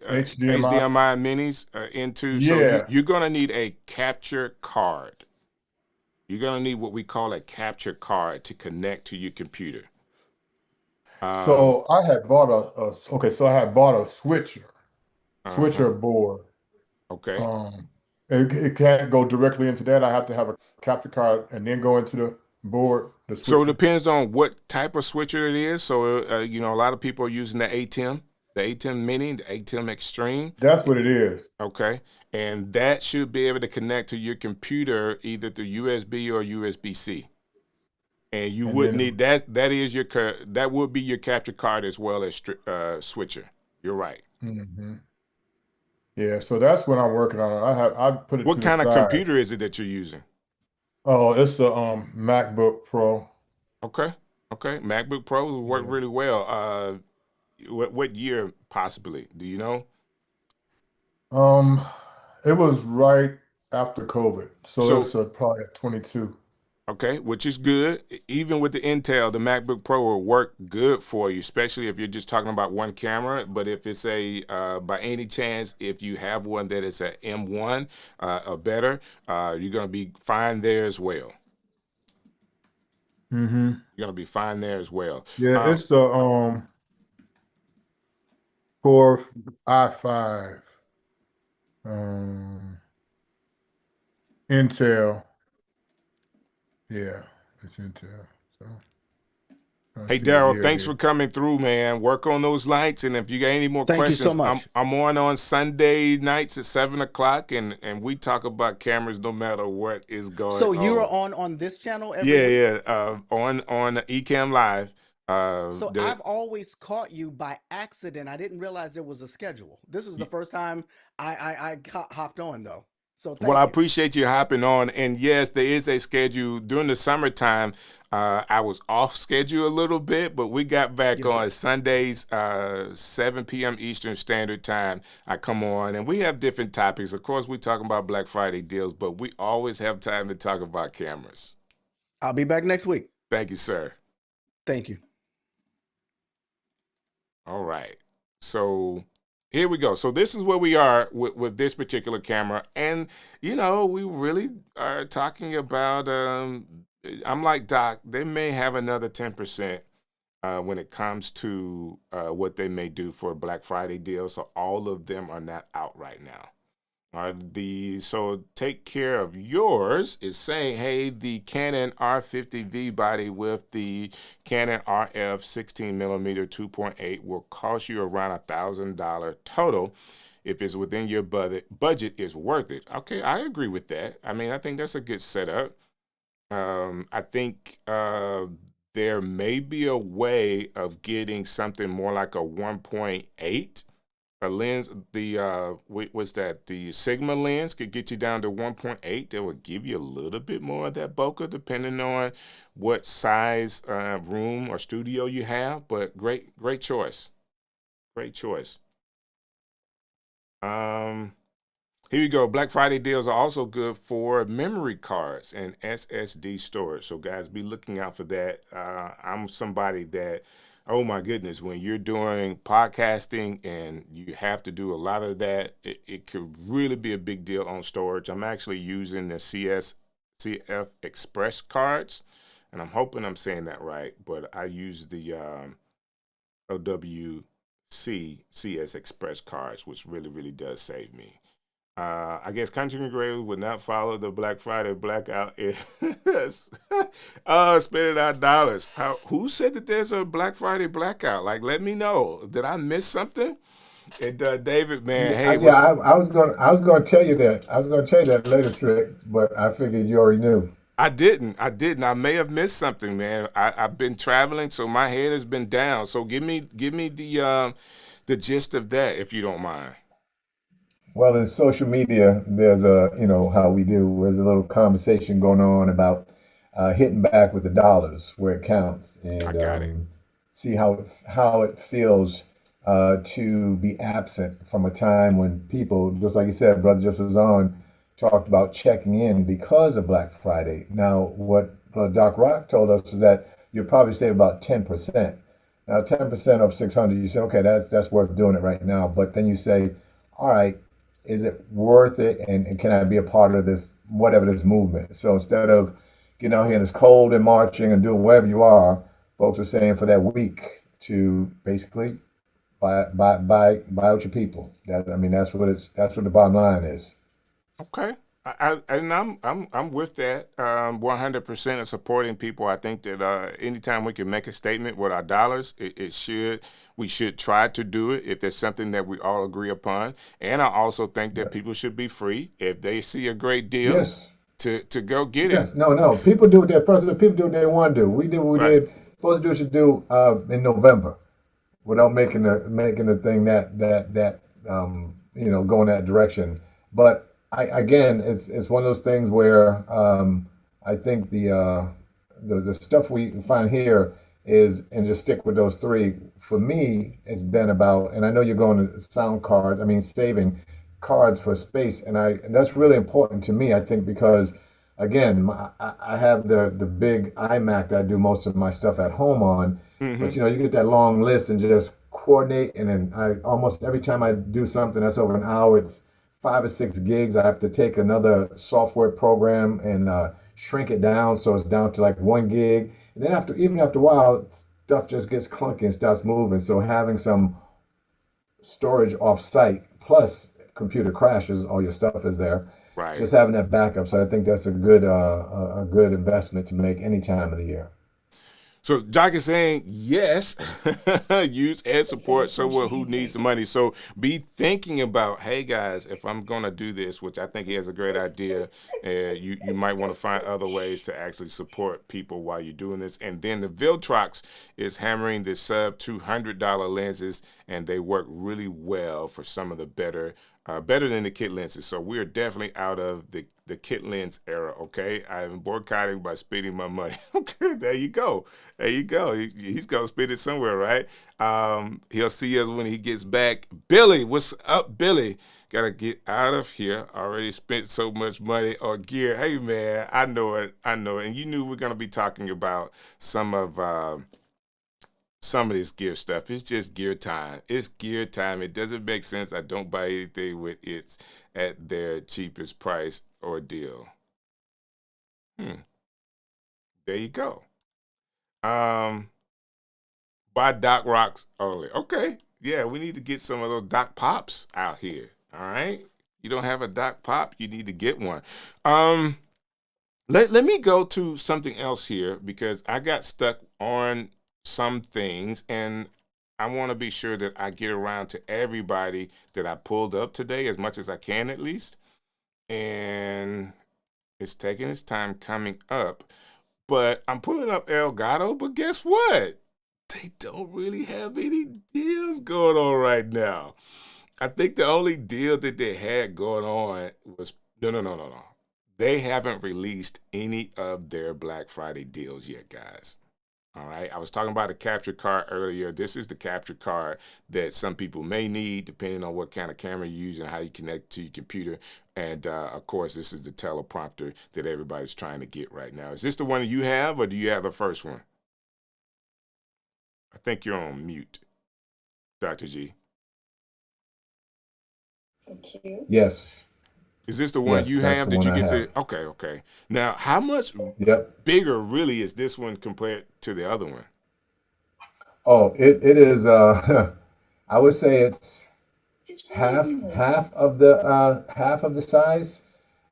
HDMI. HDMI minis so Yeah. you're going to need a capture card. You're going to need what we call a capture card to connect to your computer. So I had bought okay, so I had bought a Uh-huh. switcher board. Okay. Um, it can't go directly into that. I have to have a capture card and then go into the board, the So it switcher. depends on what type of switcher it is. So, a lot of people are using the ATEM Mini, the ATEM Extreme. That's what it is. Okay. And that should be able to connect to your computer either through USB or USB-C. And you And would then, need that would be your capture card as well as switcher. You're right. mhm. Yeah, so that's what I'm working on. I put it What to the kind of side. computer is it that you're using? Oh, it's a MacBook Pro. Okay. Okay. MacBook Pro will work Yeah. really well. What year possibly? Do you know? Um, it was right after COVID, so So it's probably at 22. okay, which is good. Even with the Intel, the MacBook Pro will work good for you, especially if you're just talking about one camera. But if it's by any chance, if you have one that is a M1 or better, you're gonna be fine there as well. Mm-hmm. You're gonna be fine there as well. Yeah, it's a Core i5 um Intel. Yeah, it's Intel. So I Hey see the Daryl, year thanks for here. coming through, man. Work on those lights, and if you got any more Thank you so questions, I'm much. I'm on Sunday nights at 7 o'clock, and we talk about cameras no matter what is going So you're on. on this channel every Yeah, week? yeah. On Ecamm Live. So The I've always caught you by accident. I didn't realize there was a schedule. This was the first time I hopped on though. So Well, I thank you. appreciate you hopping on. And yes, there is a schedule during the summertime. I was off schedule a little bit, but we got back Yes, on sir. Sundays, 7 p.m. Eastern Standard Time. I come on and we have different topics. Of course, we talk about Black Friday deals, but we always have time to talk about cameras. I'll be back next week. Thank you, sir. Thank you. All right. So here we go. So this is where we are with this particular camera. And, we really are talking about, I'm like, Doc, they may have another 10% when it comes to what they may do for a Black Friday deal. So all of them are not out right now. So take care of yours is saying, hey, the Canon R50V body with the Canon RF 16 millimeter 2.8 will cost you around $1,000 total. If it's within your budget, is worth it. Okay, I agree with that. I mean, I think that's a good setup. I think there may be a way of getting something more like a 1.8. A lens, what's that? The Sigma lens could get you down to 1.8. That would give you a little bit more of that bokeh, depending on what size room or studio you have. But great choice. Great choice. Here you go. Black Friday deals are also good for memory cards and SSD storage. So guys, be looking out for that. I'm somebody that Oh my goodness, when you're doing podcasting and you have to do a lot of that, it could really be a big deal on storage. I'm actually using the CF Express cards, and I'm hoping I'm saying that right, but I use the OWC CS Express cards, which really, really does save me. I guess Country and Gray would not follow the Black Friday blackout. Yes. Spending our dollars. Who said that there's a Black Friday blackout? Like, let me know. Did I miss something? And David, man, Yeah, hey, yeah. what's I was gonna tell you that. I was gonna tell you that later, Trick, but I figured you already knew. I didn't. I didn't. I may have missed something, man. I've been traveling, so my head has been down. So give me the gist of that, if you don't mind. Well, in social media, there's a, you know, how we do, there's a little conversation going on about hitting back with the dollars where it counts I and got it. see how it feels to be absent from a time when people, just like you said, Brother just was on, talked about checking in because of Black Friday. Now, what Brother Doc Rock told us was that you'll probably save about 10%. Now, 10% of 600, you say, okay, that's worth doing it right now. But then you say, all right, is it worth it? And can I be a part of this, whatever this movement? So instead of getting out here and it's cold and marching and doing whatever you are, folks are saying for that week to basically buy out your people. I mean, that's what the bottom line is. Okay. And I'm with that 100% of supporting people. I think that anytime we can make a statement with our dollars, we should try to do it if there's something that we all agree upon. And I also think that Yeah. people should be free if they see a great deal Yes. to go get it. Yes. No. No. People do what they first. People do what they want to do. We did what we Right. did. Supposed to do should do in November, without making the thing that going that direction. But again, it's one of those things where I think the stuff we find here is, and just stick with those three. For me, it's been about, and I know you're going to sound cards. I mean, saving cards for space, and that's really important to me. I think because again, I have the big iMac that I do most of my stuff at home on, but Hmm. you get that long list and just coordinate, and then I almost every time I do something that's over an hour, it's 5 or 6 gigs. I have to take another software program and shrink it down so it's down to like 1 gig. And then after a while, stuff just gets clunky and starts moving. So having some storage off site plus computer crashes, all your stuff is there. Right. Just having that backup. So I think that's a good investment to make any time of the year. So Doc is saying yes, use and support someone who needs the money. So be thinking about, hey guys, if I'm gonna do this, which I think he has a great idea, you might want to find other ways to actually support people while you're doing this. And then the Viltrox is hammering the sub $200 lenses, and they work really well for some of the better than the kit lenses. So we're definitely out of the kit lens era. Okay, I am boycotting by spending my money. Okay, there you go. There you go. He's gonna spend it somewhere, right? He'll see us when he gets back. Billy, what's up, Billy? Gotta get out of here. Already spent so much money on gear. Hey man, I know it. I know it. And you knew we're gonna be talking about some of this gear stuff. It's just gear time. It's gear time. It doesn't make sense. I don't buy anything with it's at their cheapest price or deal. Hmm. There you go. Um, buy Doc Rocks only. Okay. Yeah, we need to get some of those Doc Pops out here. All right. You don't have a Doc Pop, you need to get one. Um, let me go to something else here because I got stuck on some things and I want to be sure that I get around to everybody that I pulled up today as much as I can at least. And it's taking its time coming up. But I'm pulling up Elgato, but guess what? They don't really have any deals going on right now. I think the only deal that they had going on was no, no, no, no, no. They haven't released any of their Black Friday deals yet, guys. All right. I was talking about a capture card earlier. This is the capture card that some people may need, depending on what kind of camera you use and how you connect to your computer. And of course, this is the teleprompter that everybody's trying to get right now. Is this the one that you have, or do you have the first one? I think you're on mute, Dr. G. Yes, Is this the one yes, you that's have? the Did one you I get have. the? Okay, okay. Now, how much Yep. bigger really is this one compared to the other one? Oh, it is. I would say it's half of the size.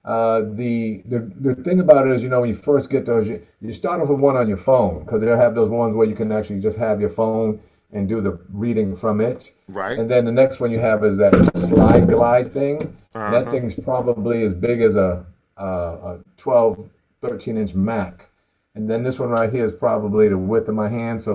The thing about it is, when you first get those, you start off with one on your phone because they'll have those ones where you can actually just have your phone and do the reading from it. Right. And then the next one you have is that slide glide thing, and Uh that huh. thing's probably as big as a 12, 13-inch Mac. And then this one right here is probably the width of my hand, so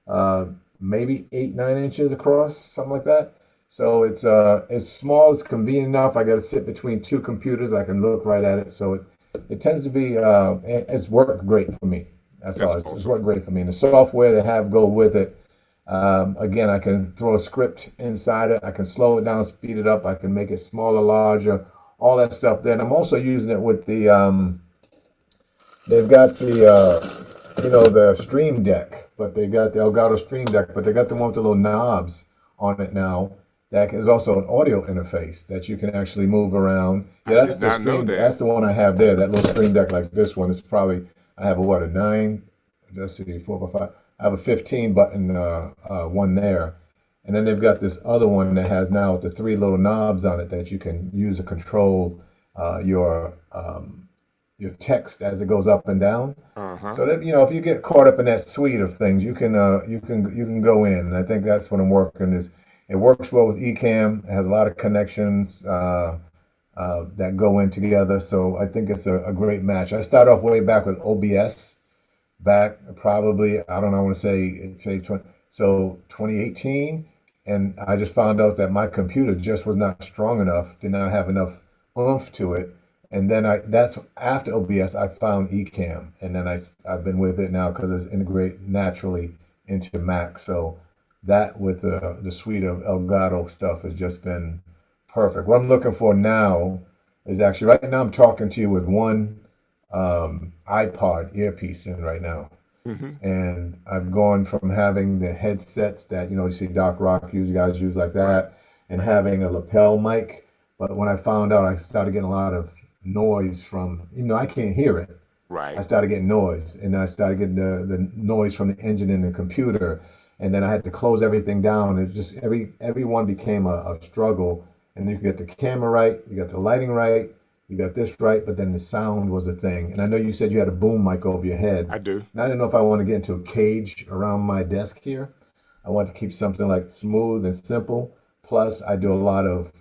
uh, maybe 8, 9 inches across, something like that. So it's as small as convenient enough. I got to sit between two computers. I can look right at it. So it tends to be it's worked great for me. That's all. That's It's awesome. worked great for me. And the software they have go with it. Again, I can throw a script inside it. I can slow it down, speed it up. I can make it smaller, larger, all that stuff there. And I'm also using it with they've got the Stream Deck, but they got the Elgato Stream Deck, but they got the one with the little knobs on it now. That is also an audio interface that you can actually move around. I Yeah, that's did the not know stream. that. That's the one I have there. That little Stream Deck, like this one, is probably I have a 9. Let's see, 4 by 5. I have a 15 button one there, and then they've got this other one that has now the three little knobs on it that you can use to control your text as it goes up and down. Uh huh. So that if you get caught up in that suite of things, you can go in. And I think that's what I'm working is. It works well with Ecamm. It has a lot of connections that go in together. So I think it's a great match. I started off way back with OBS, back probably I don't know. I want to say 2018, and I just found out that my computer just was not strong enough, did not have enough oomph to it. And then that's after OBS I found Ecamm, and then I've been with it now because it's integrated naturally into Mac. So that with the suite of Elgato stuff has just been perfect. What I'm looking for now is actually right now I'm talking to you with one iPod earpiece in right now. Hmm. And I've gone from having the headsets that you see Doc Rock use, you guys use like Right. that, and having a lapel mic. But when I found out, I started getting a lot of noise from, I can't hear it. I Right. started getting noise, and then I started getting the noise from the engine in the computer, and then I had to close everything down. It just everyone became a struggle, and you get the camera right, you got the lighting right, you got this right, but then the sound was a thing. And I know you said you had a boom mic over your head, I do. and I didn't know if I want to get into a cage around my desk here. I want to keep something like smooth and simple. Plus, I do a lot of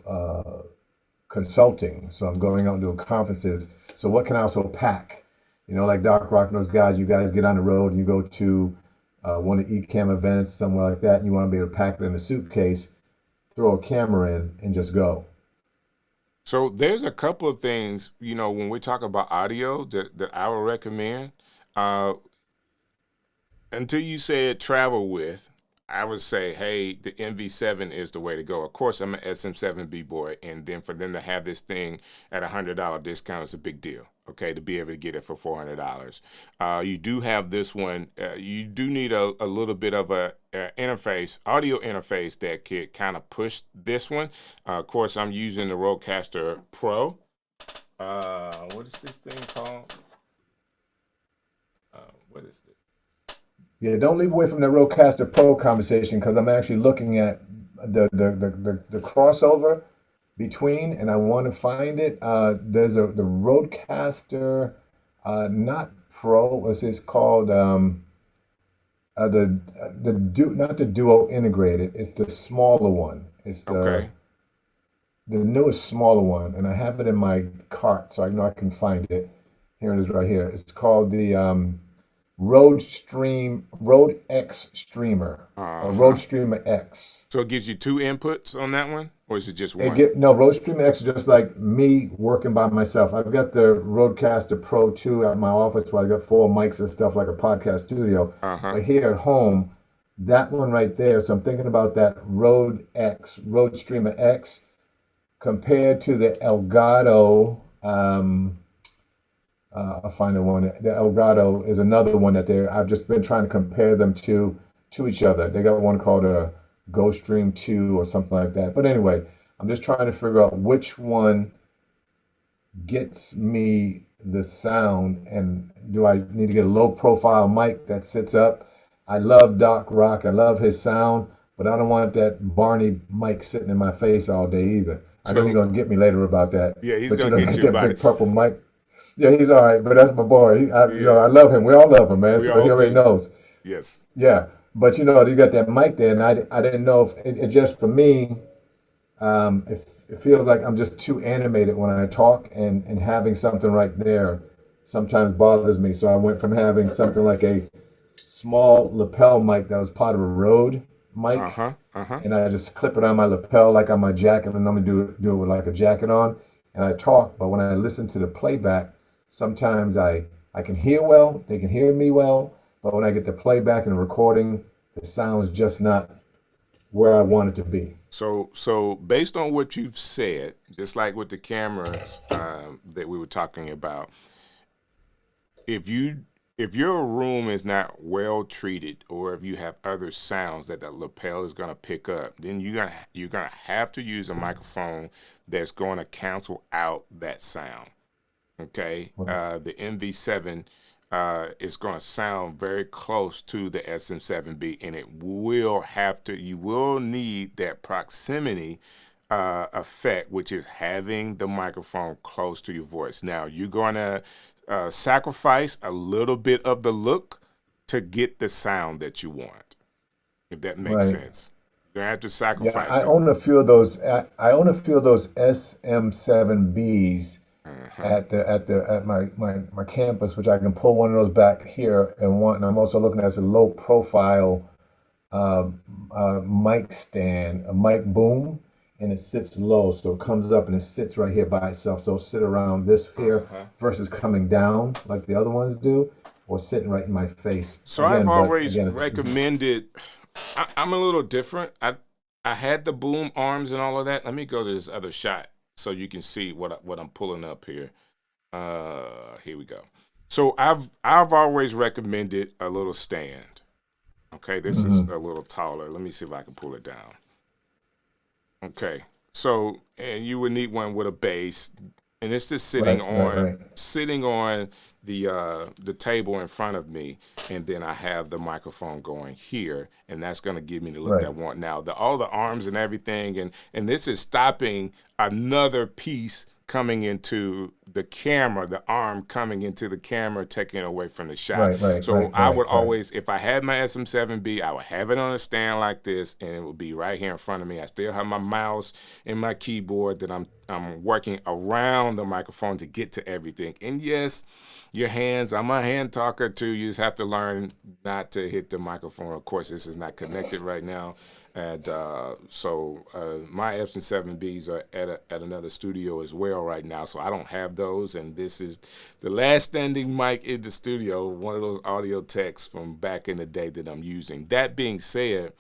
consulting. So I'm going out and doing conferences. So what can I also pack? Like Doc Rock and those guys, you guys get on the road and you go to one of the Ecamm events, somewhere like that, and you want to be able to pack it in a suitcase, throw a camera in, and just go. So there's a couple of things, when we talk about audio that I would recommend. Uh, until you said travel with, I would say, hey, the MV7 is the way to go. Of course, I'm an SM7B boy, and then for them to have this thing at $100 discount is a big deal. Okay, to be able to get it for $400. You do have this one. You do need a little bit of a interface, audio interface that could kind of push this one. Of course, I'm using the Rodecaster Pro. What is this thing called? What is this? Yeah, don't leave away from that Rodecaster Pro conversation because I'm actually looking at the crossover between, and I want to find it. There's the Rodecaster, not Pro. What's this called? Not the Duo integrated. It's the smaller one. It's the Okay. the newest smaller one, and I have it in my cart, so I know I can find it. Here it is, right here. It's called the Rode X Streamer, Uh or huh. Rode Streamer X. So it gives you two inputs on that one, or is it just It one? get no Rode Streamer X is just like me working by myself. I've got the Rodecaster Pro 2 at my office where I got four mics and stuff like a podcast studio. Uh huh. But here at home, that one right there. So I'm thinking about that Rode Streamer X, compared to the Elgato. I'll find the one. The Elgato is another one that I've just been trying to compare them to to each other. They got one called a Ghost Stream 2 or something like that. But anyway, I'm just trying to figure out which one gets me the sound, and do I need to get a low profile mic that sits up? I love Doc Rock. I love his sound, but I don't want that Barney mic sitting in my face all day either. I know you're So gonna get me later about that, yeah, he's but gonna get get you that about big it. purple mic. Yeah, he's all right, but that's my boy. Yeah, I love him. We all love him, man. we So all he already do. knows. Yes. Yeah, but you got that mic there, and I didn't know if it just for me. It feels like I'm just too animated when I talk, and having something right there sometimes bothers me. So I went from having something like a small lapel mic that was part of a Rode mic, Uh-huh. Uh-huh. and I just clip it on my lapel like on my jacket, and I'm gonna do it with like a jacket on, and I talk. But when I listen to the playback, sometimes I can hear well, they can hear me well, but when I get the playback and the recording, the sound's just not where I want it to be. So based on what you've said, just like with the cameras that we were talking about, if you if your room is not well treated, or if you have other sounds that the lapel is going to pick up, then you're gonna have to use a microphone that's going to cancel out that sound. Okay, Right, the MV7 is going to sound very close to the SM7B, and you will need that proximity effect, which is having the microphone close to your voice. Now, you're going to sacrifice a little bit of the look to get the sound that you want, if that makes right. sense. You're going to have to Yeah, sacrifice I it. own a few of those. I own a few of those SM7Bs Uh-huh. at my campus, which I can pull one of those back here and one. And I'm also looking at a low profile uh, mic stand, a mic boom, and it sits low, so it comes up and it sits right here by itself. So it'll sit around this here Uh-huh. versus coming down like the other ones do, or sitting right in my face. So I've Again, but always again, it's recommended. I'm a little different. I had the boom arms and all of that. Let me go to this other shot so you can see what I'm pulling up here. Here we go. So I've always recommended a little stand. Okay, this is mhm. a little taller. Let me see if I can pull it down. Okay, so and you would need one with a base, and it's just Right, right, right, sitting on the table in front of me, and then I have the microphone going here, and that's going to give me the look that I right, want. Now, all the arms and everything, and this is stopping another piece coming into the camera, the arm coming into the camera, taking it away from the shot. right, right, So right, I right, would right. always, if I had my SM7B, I would have it on a stand like this, and it would be right here in front of me. I still have my mouse and my keyboard that I'm working around the microphone to get to everything. And yes, your hands, I'm a hand talker too. You just have to learn not to hit the microphone. Of course, this is not connected right now. And my Epson 7Bs are at another studio as well right now, so I don't have those. And this is the last standing mic in the studio, one of those audio techs from back in the day that I'm using. That being said,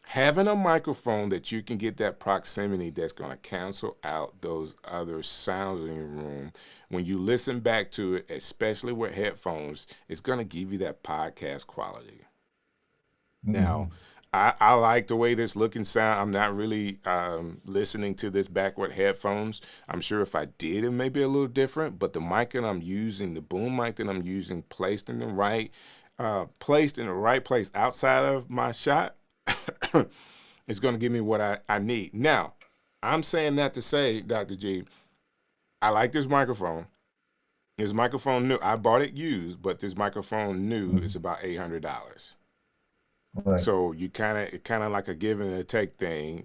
having a microphone that you can get that proximity that's going to cancel out those other sounds in your room, when you listen back to it, especially with headphones, it's going to give you that podcast quality. Now, Hmm. I like the way this look and sound. I'm not really listening to this back with headphones. I'm sure if I did, it may be a little different. But the mic that I'm using, the boom mic that I'm using, placed in the right place outside of my shot, is going to give me what I need. Now, I'm saying that to say, Dr. G, I like this microphone. This microphone new. I bought it used, but this microphone new is Hmm. about $800. Right. So you kind of like a give and a take thing.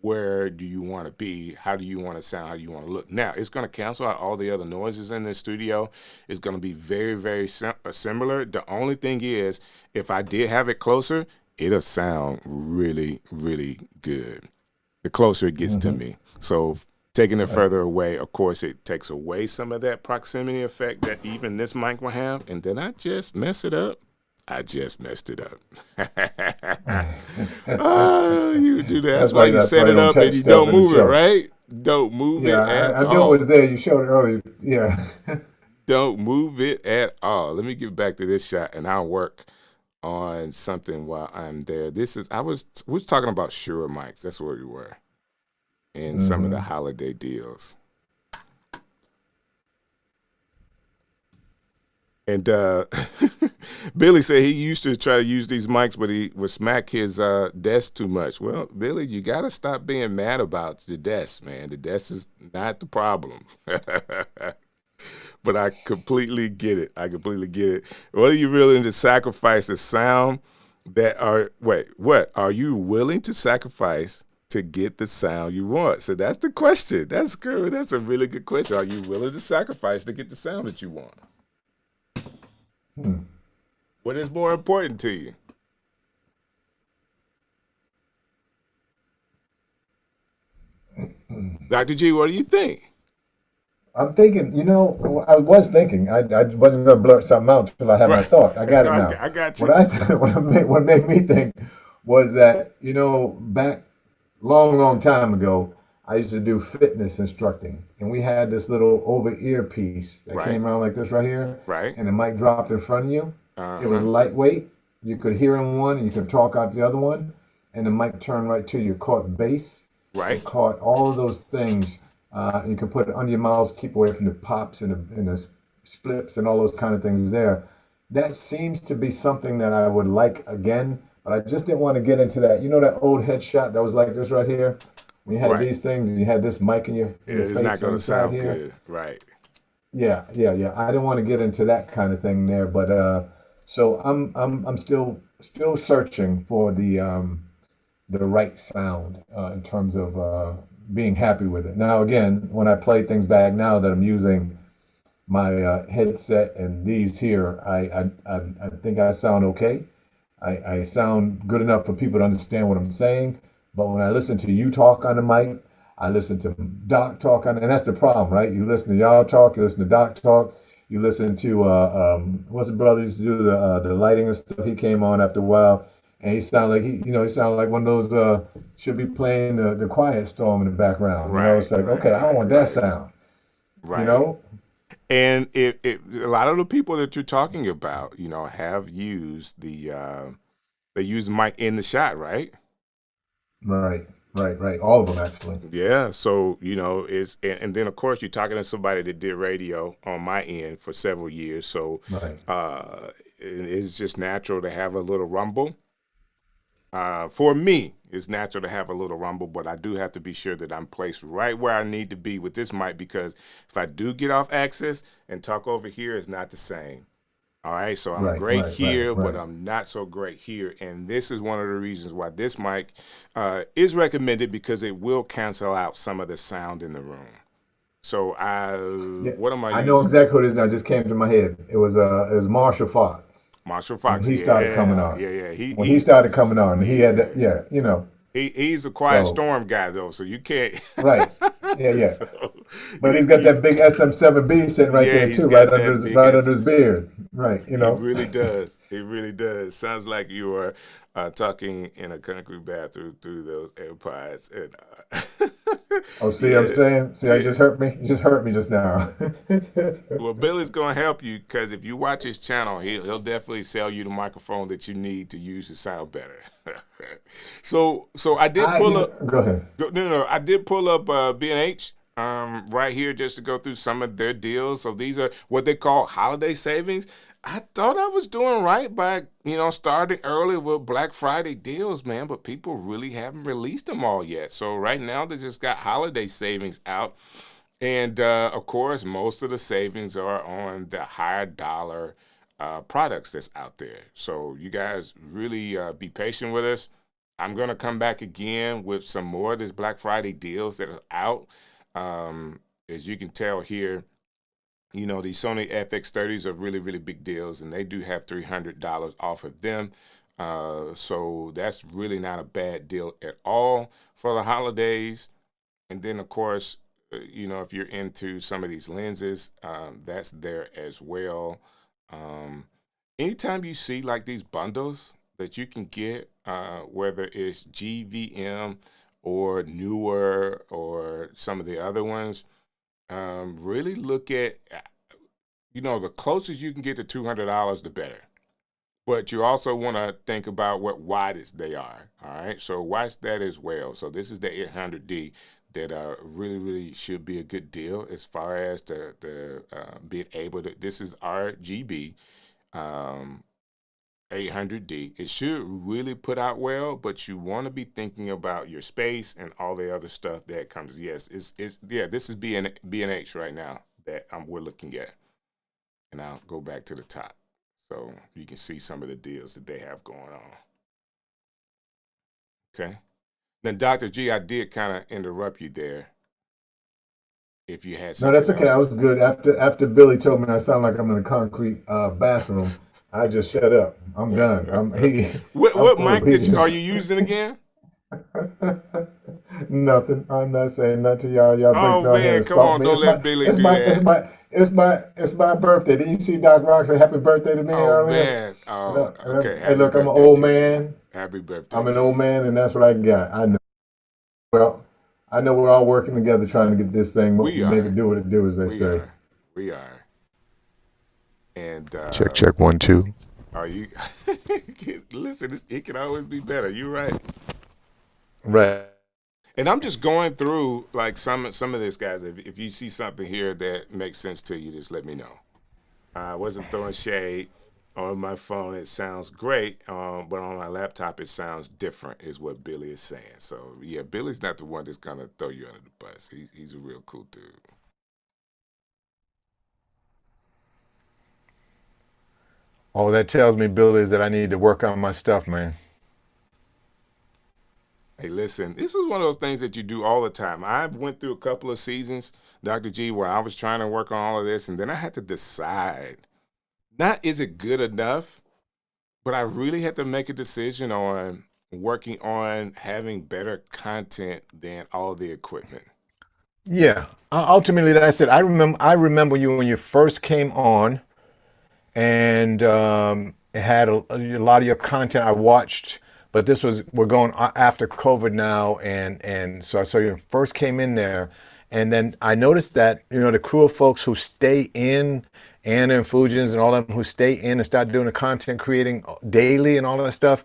Where do you want to be? How do you want to sound? How do you want to look? Now it's going to cancel out all the other noises in the studio. It's going to be very, very similar. The only thing is, if I did have it closer, it'll sound really, really good. The closer it gets to Hmm. me. So taking it Right. further away, of course, it takes away some of that proximity effect that even this mic will have. And then I just mess it up. I just messed it up. Oh, you do that. That's why you That's set why you it don't up and touch you stuff don't in the move it, show. right? Don't move Yeah, it at I knew it was all. there. You showed it earlier. Yeah. Don't move it at all. Let me get back to this shot and I'll work on something while I'm there. We was talking about Shure mics. That's where we were in some of the Mm-hmm. holiday deals. And Billy said he used to try to use these mics, but he would smack his desk too much. Well, Billy, you got to stop being mad about the desk, man. The desk is not the problem. But I completely get it. I completely get it. What are you willing to sacrifice the sound what? Are you willing to sacrifice to get the sound you want? So that's the question. That's good. That's a really good question. Are you willing to sacrifice to get the sound that you want? Hmm. What is more important to you? Dr. G, what do you think? I'm thinking, I was thinking, I wasn't going to blurt something out until I had my Right. thought. I got it No, now. I got What you. I what made me think was that, back long, long time ago, I used to do fitness instructing, and we had this little over ear piece that Right. came around like this right here, Right. and the mic dropped in front of you. It was Uh-huh. lightweight. You could hear in one, and you could talk out the other one, and the mic turned right to you. It caught bass. Right. It caught all of those things. You could put it under your mouth, keep away from the pops and the splips and all those kind of things there. That seems to be something that I would like again, but I just didn't want to get into that. You know that old headshot that was like this right here? When you had Right. these things and you had this mic in your It's not face going on to the side sound here. good. Right. Yeah, yeah, yeah. I didn't want to get into that kind of thing there, but so I'm still searching for the right sound in terms of being happy with it. Now, again, when I play things back now that I'm using my headset and these here, I think I sound okay. I sound good enough for people to understand what I'm saying. But when I listen to you talk on the mic, I listen to Doc talk on, and that's the problem, right? You listen to y'all talk, you listen to Doc talk, you listen to what's the brother used to do the lighting and stuff. He came on after a while, and he sounded like he sounded like one of those should be playing the Quiet Storm in the background. Right. It's like Right. okay, I don't Right. want that Right. sound. You Right. know? And a lot of the people that you're talking about, have used they use mic in the shot, right? Right, right. All of them actually. Yeah. So and then of course you're talking to somebody that did radio on my end for several years. So Right. it's just natural to have a little rumble. For me, it's natural to have a little rumble, but I do have to be sure that I'm placed right where I need to be with this mic because if I do get off axis and talk over here, it's not the same. All right, so I'm Right, great right, right, here, but right. I'm not so great here. And this is one of the reasons why this mic is recommended because it will cancel out some of the sound in the room. So Yeah, what am I I know using? exactly who it is now. It just came to my head. It was Marshall Fox Marshall when Fox. he started coming Yeah, on. yeah, yeah. When he started coming on, he had that. Yeah. Yeah, He's a quiet So storm guy though, so you can't. right. Yeah, yeah. So But he's got you, that big SM7B sitting right yeah, there he's too, right got under that his big right under ass. his beard. Right. He really does. He really does. Sounds like you are talking in a concrete bathroom through those AirPods. And Oh, see, I'm yeah, saying. See, I yeah. just hurt me. You just hurt me just now. Well, Billy's gonna help you because if you watch his channel, he'll definitely sell you the microphone that you need to use to sound better. So I did pull up. Go ahead. No, I did pull up B&H right here just to go through some of their deals. So these are what they call holiday savings. I thought I was doing right by, starting early with Black Friday deals, man, but people really haven't released them all yet. So right now they just got holiday savings out. And of course, most of the savings are on the higher dollar products that's out there. So you guys really be patient with us. I'm going to come back again with some more of these Black Friday deals that are out. As you can tell here, these Sony FX30s are really, really big deals, and they do have $300 off of them. So that's really not a bad deal at all for the holidays. And then, of course, if you're into some of these lenses, that's there as well. Um, Anytime you see like these bundles that you can get, whether it's GVM or newer or some of the other ones, really look at, the closest you can get to $200, the better. but you also want to think about what widest they are. All right, so watch that as well. So this is the 800D that really should be a good deal as far as the being able to. This is RGB. Um, 800D. It should really put out well, but you want to be thinking about your space and all the other stuff that comes. Yes, it's yeah. This is B&H right now that we're looking at, and I'll go back to the top so you can see some of the deals that they have going on. Okay. Then Dr. G, I did kind of interrupt you there. If you had No, that's something okay. I else. was good. After Billy told me I sound like I'm in a concrete bathroom, I just shut up. I'm done. I'm What through. mic are you using again? Nothing. I'm not saying nothing to y'all. Y'all break Oh down here and man, come insult on! me. Don't let Billy do that. It's my birthday. Didn't you see Doc Rock say happy birthday to me Oh earlier? man. Oh, okay. Hey, Happy look, I'm an birthday old to you. man. Happy birthday I'm an to old you. man, and that's what I got. I know. Well, I know we're all working together trying to get this thing, We make it are. do what it do, as they We say. are. We are. And Check, check, 1, 2. are you listen, it can always be better. You're right. Right. And I'm just going through like some of this, guys. If you see something here that makes sense to you, just let me know. I wasn't throwing shade. On my phone, it sounds great, but on my laptop, it sounds different, is what Billy is saying. So, yeah, Billy's not the one that's going to throw you under the bus. He's a real cool dude. All that tells me, Billy, is that I need to work on my stuff, man. Hey, listen, this is one of those things that you do all the time. I went through a couple of seasons, Dr. G, where I was trying to work on all of this, and then I had to decide, not is it good enough, but I really had to make a decision on working on having better content than all the equipment. Yeah. Ultimately, that's it. I remember you when you first came on, and it had a lot of your content I watched. But we're going after COVID now, and so I saw you first came in there, and then I noticed that the crew of folks who stay in, Anna and Fujins and all of them who stay in and start doing the content creating daily and all of that stuff,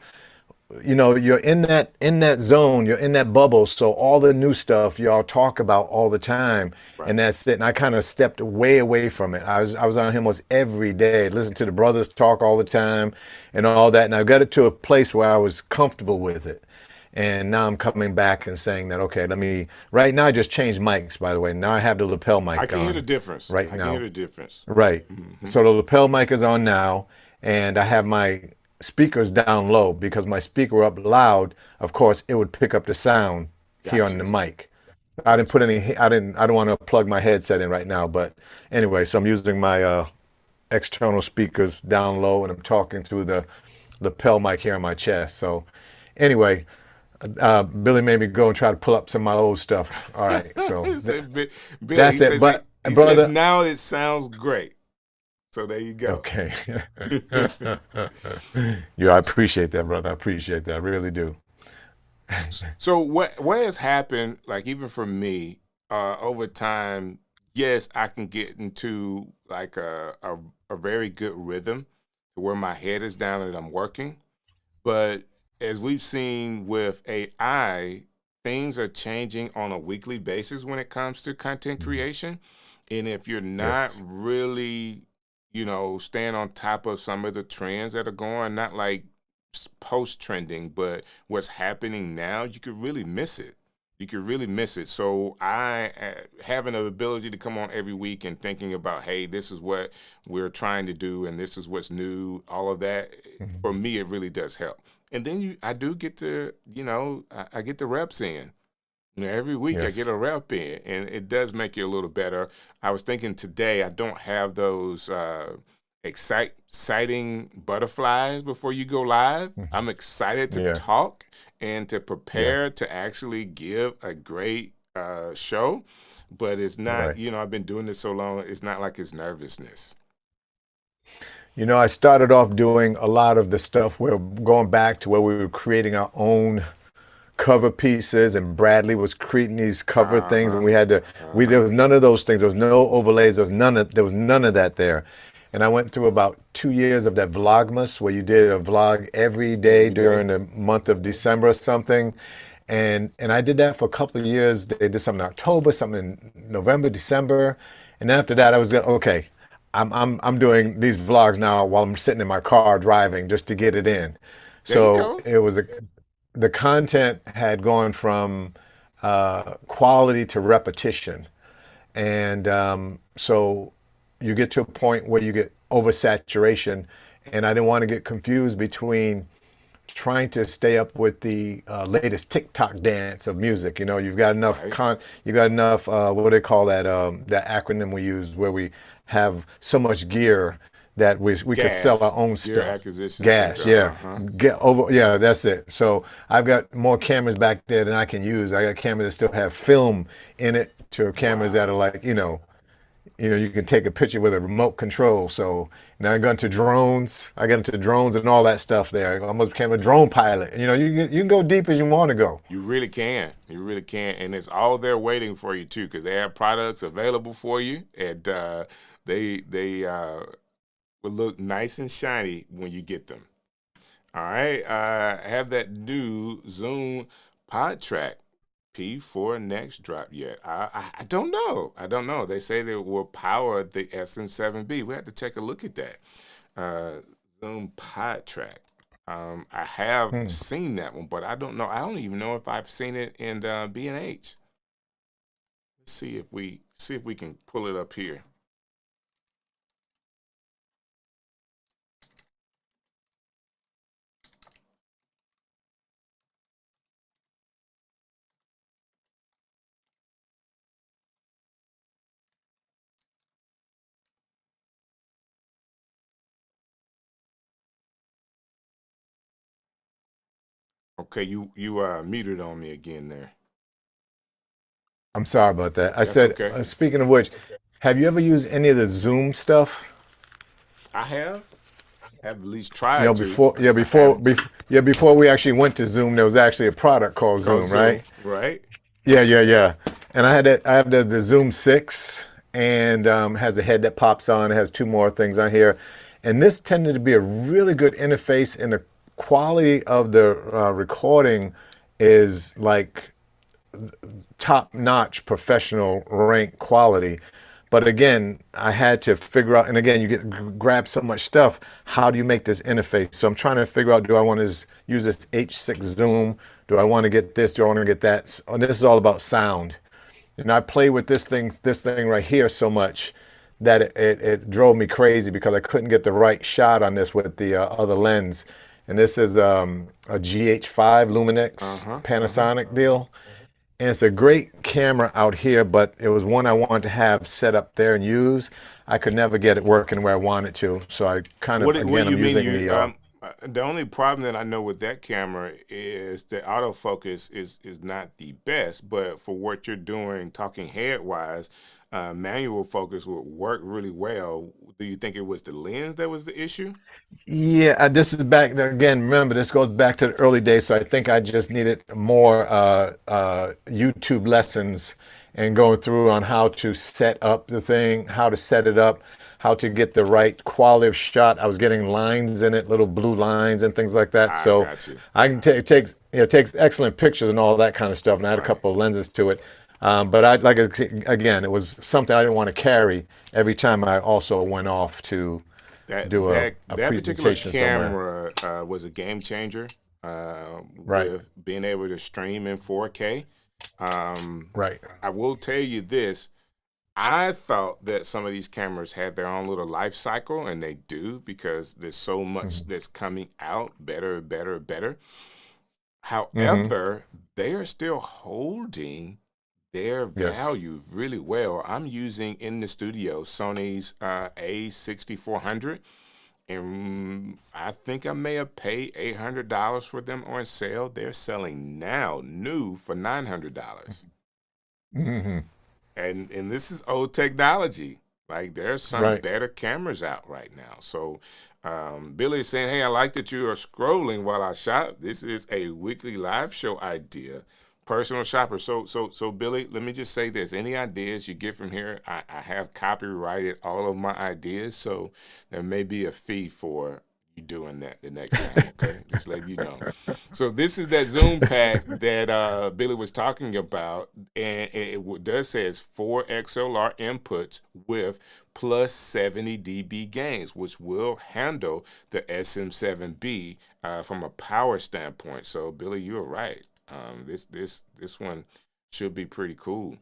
you're in that zone, you're in that bubble, so all the new stuff y'all talk about all the time, Right. and that's it. And I kind of stepped way away from it. I was on him almost every day, listen to the brothers talk all the time and all that, and I got it to a place where I was comfortable with it. And now I'm coming back and saying that, okay, right now I just changed mics, by the way. Now I have the lapel I mic can hear the on difference. right I can hear now. the difference. Right. Hmm. So the lapel mic is on now, and I have my speakers down low because my speaker up loud, of course, it would pick up the sound here on Gotcha. the mic. I don't want to plug my headset in right now, but anyway, so I'm using my external speakers down low, and I'm talking through the lapel mic here on my chest. So anyway, Billy made me go and try to pull up some of my old stuff. All right, so He said, Billy, that's it. But he says brother, now it sounds great. So there you go. okay. Yeah, I appreciate that, brother. I appreciate that. I really do. So what has happened, like even for me, over time, yes, I can get into like a very good rhythm to where my head is down and I'm working. But as we've seen with AI, things are changing on a weekly basis when it comes to content creation. And if you're not Yes. really, staying on top of some of the trends that are going, not like post trending, but what's happening now, you could really miss it. You could really miss it. So having the ability to come on every week and thinking about, hey, this is what we're trying to do, and this is what's new. All of that, Mhm. for me, it really does help. And then I do get to, I get the reps in. Every week I get Yes. a rep in, and it does make you a little better. I was thinking today I don't have those exciting butterflies before you go live. Mhm. I'm excited to Yeah. talk and to Yeah. prepare to actually give a great show, but it's not. Right. I've been doing this so long. It's not like it's nervousness. I started off doing a lot of the stuff where going back to where we were creating our own cover pieces, and Bradley was creating these cover things, and Uh-huh. we had to we Uh-huh. there was none of those things. There was no overlays. There was none of that there. and I went through about 2 years of that Vlogmas, where you did a vlog every day Every day. during the month of December or something. And I did that for a couple of years. They did something in October, something in November, December, and after that, I was going, okay, I'm doing these vlogs now while I'm sitting in my car driving just to get it in. There you So go. it was the content had gone from quality to repetition. And so you get to a point where you get oversaturation. And I didn't want to get confused between trying to stay up with the latest TikTok dance of music. You know, you've got enough Right. you got enough, what do they call that, that acronym we use where we have so much gear that we could sell our Gas, own Gear stuff. Acquisition Gas, Center. yeah. Uh-huh. Get over, yeah, that's it. So I've got more cameras back there than I can use. I got cameras that still have film in it to cameras that are Wow. like, you can take a picture with a remote control. So now I got into drones. I got into drones and all that stuff there. I almost became a drone pilot. You can go deep as you want to go. You really can. You really can. And it's all there waiting for you too, because they have products available for you, and they will look nice and shiny when you get them. All right. Have that new Zoom Pod Track P4 Next drop yet? I don't know. I don't know. They say they will power the SM7B. We have to take a look at that. Uh, Zoom Pod Track. I have Hmm. seen that one, but I don't know. I don't even know if I've seen it in B&H. Let's see if we can pull it up here. Okay, you muted on me again there. I'm sorry about that. I That's said, okay. speaking of which, have you ever used any of the Zoom stuff? I have at least You tried know, to. before, yeah, I have before we actually went to Zoom, there was actually a product called called Zoom, right? Zoom, right? Yeah, yeah, yeah. And I had that. I have the Zoom 6, and has a head that pops on. It has two more things on here, and this tended to be a really good interface, and the quality of the recording is like top-notch professional rank quality. But again, I had to figure out, and again, you get grab so much stuff. How do you make this interface? So I'm trying to figure out: do I want to use this H6 zoom? Do I want to get this? Do I want to get that? And this is all about sound. And I play with this thing right here so much that it drove me crazy because I couldn't get the right shot on this with the other lens. And this is a GH5 Luminex Uh-huh. Uh-huh. Panasonic deal. And it's a great camera out here, but it was one I wanted to have set up there and use. I could never get it working where I wanted to. So I kind of, What do again, you I'm mean using you the, the only problem that I know with that camera is the autofocus is not the best, but for what you're doing talking head wise, manual focus would work really well. Do you think it was the lens that was the issue? yeah, this is back again. Remember, this goes back to the early days. So I think I just needed more YouTube lessons and going through on how to set up the thing, how to set it up, how to get the right quality of shot. I was getting lines in it, little blue lines and things like that. I So got you. I can take it takes it takes excellent pictures and all that kind of stuff. And I had a Right. couple of lenses to it. But I like again, it was something I didn't want to carry every time I also went off to That do that a that particular presentation somewhere. camera was a game changer Right, with being able to stream in 4K. Um, right. I will tell you this. I thought that some of these cameras had their own little life cycle, and they do because there's so much Hmm. that's coming out better, better, better. Hmm. However, they are still holding their Yes. value really well. I'm using in the studio Sony's A6400, and I think I may have paid $800 for them on sale. They're selling now new for $900. Hmm. And this is old technology. Like there's some Right. better cameras out right now. So Billy is saying, "Hey, I like that you are scrolling while I shop. This is a weekly live show idea Personal shopper. So Billy, let me just say this. Any ideas you get from here, I have copyrighted all of my ideas, so there may be a fee for you doing that the next time, okay? Just letting you know. So this is that Zoom pack that Billy was talking about, and does say it's 4 XLR inputs with plus 70 dB gains, which will handle the SM7B from a power standpoint. So Billy, you're right. This one should be pretty cool.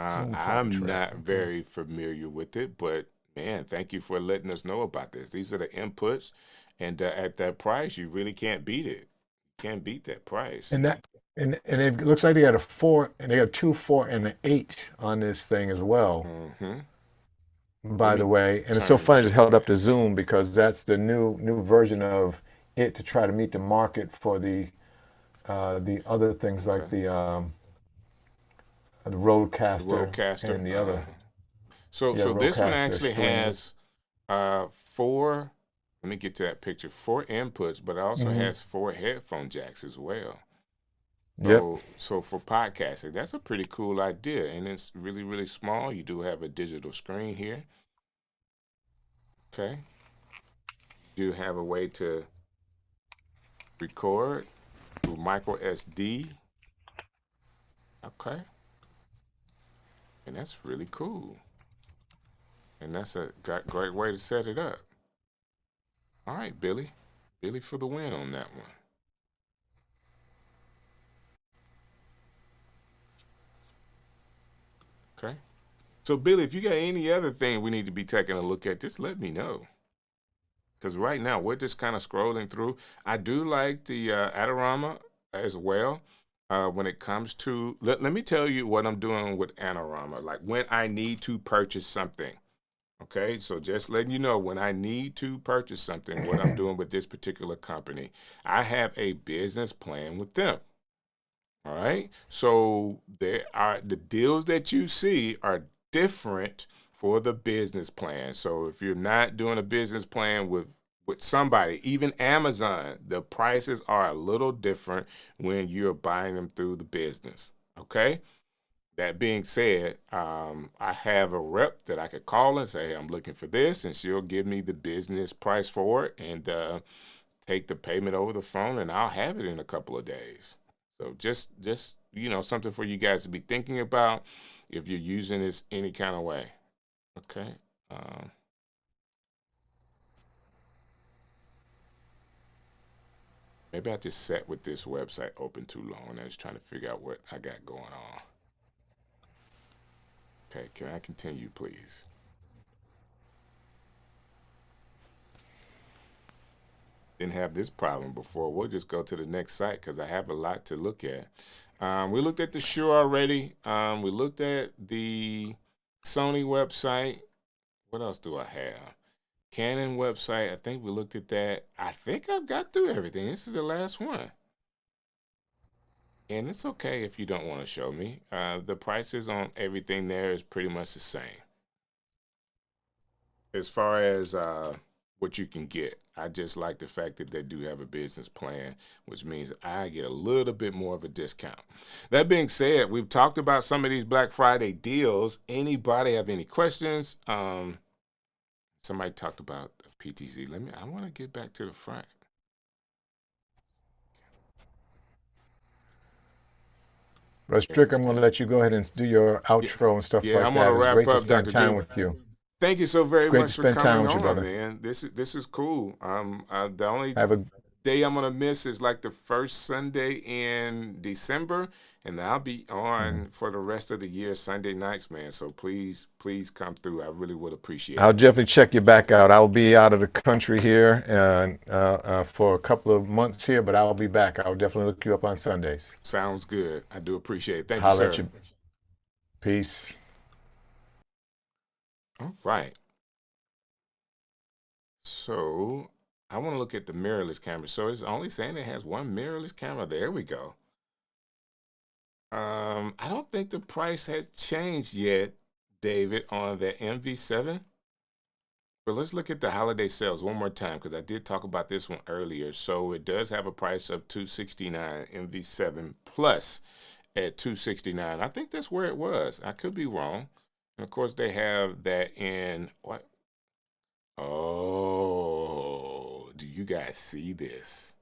Zoom I'm contract. not very familiar with it, but man, thank you for letting us know about this. These are the inputs, and at that price, you really can't beat it. Can't beat that price. And that and it looks like they got a 4 and they got 2, 4, and an 8 on this thing as well. Mm-hmm. Let By the me way, and it's so turn funny I this just held way. up the Zoom because that's the new version of it to try to meet the market for the other things like Okay. the The Roadcaster Roadcaster. and the other So this one Roadcaster actually stream. has four. Let me get to that picture. 4 inputs, but it also Hmm. has 4 headphone jacks as well. Yep. So for podcasting, that's a pretty cool idea, and it's really really small. You do have a digital screen here. Okay, you do have a way to record through micro SD. Okay, and that's really cool, and that's a great way to set it up. All right, Billy for the win on that one. Okay, so Billy, if you got any other thing we need to be taking a look at, just let me know. Because right now we're just kind of scrolling through. I do like the Adorama as well. When it comes to, let me tell you what I'm doing with Anorama. Like when I need to purchase something. Okay, so just letting you know when I need to purchase something, what I'm doing with this particular company. I have a business plan with them. All right. So there are the deals that you see are different for the business plan. So if you're not doing a business plan with somebody, even Amazon, the prices are a little different when you're buying them through the business. Okay. That being said, I have a rep that I could call and say, hey, I'm looking for this, and she'll give me the business price for it and take the payment over the phone, and I'll have it in a couple of days. So just something for you guys to be thinking about if you're using this any kind of way. Okay. Um, Maybe I just sat with this website open too long and I was trying to figure out what I got going on. Okay, can I continue, please? Didn't have this problem before. We'll just go to the next site because I have a lot to look at. We looked at the Shure already. We looked at the Sony website. What else do I have? Canon website. I think we looked at that. I think I've got through everything. This is the last one. And it's okay if you don't want to show me. The prices on everything there is pretty much the same. As far as what you can get, I just like the fact that they do have a business plan, which means I get a little bit more of a discount. That being said, we've talked about some of these Black Friday deals. Anybody have any questions? Somebody talked about PTZ. I want to get back to the front. But Check Strick, this I'm going to down. let you go ahead and do your Yeah, outro and stuff yeah, like I'm gonna that. It's wrap great to up, spend Dr. time J. with you. Thank you so It's very great to much for spend time coming with you, on, brother. man. This is cool. The only Have a day I'm gonna miss is like the first Sunday in December, and I'll be on for the rest of the year Sunday nights, man. So please come through. I really would appreciate I'll it. definitely check you back out. I'll be out of the country here for a couple of months here, but I'll be back. I'll definitely look you up on Sundays. Sounds good. I do appreciate it. Thank you, Holler at sir. you. Peace. All right. So I want to look at the mirrorless camera. So it's only saying it has one mirrorless camera. There we go. I don't think the price has changed yet, David, on the MV7. But let's look at the holiday sales one more time because I did talk about this one earlier. So it does have a price of $269 MV7 Plus at $269. I think that's where it was. I could be wrong. And of course, they have that in what? Oh, do you guys see this?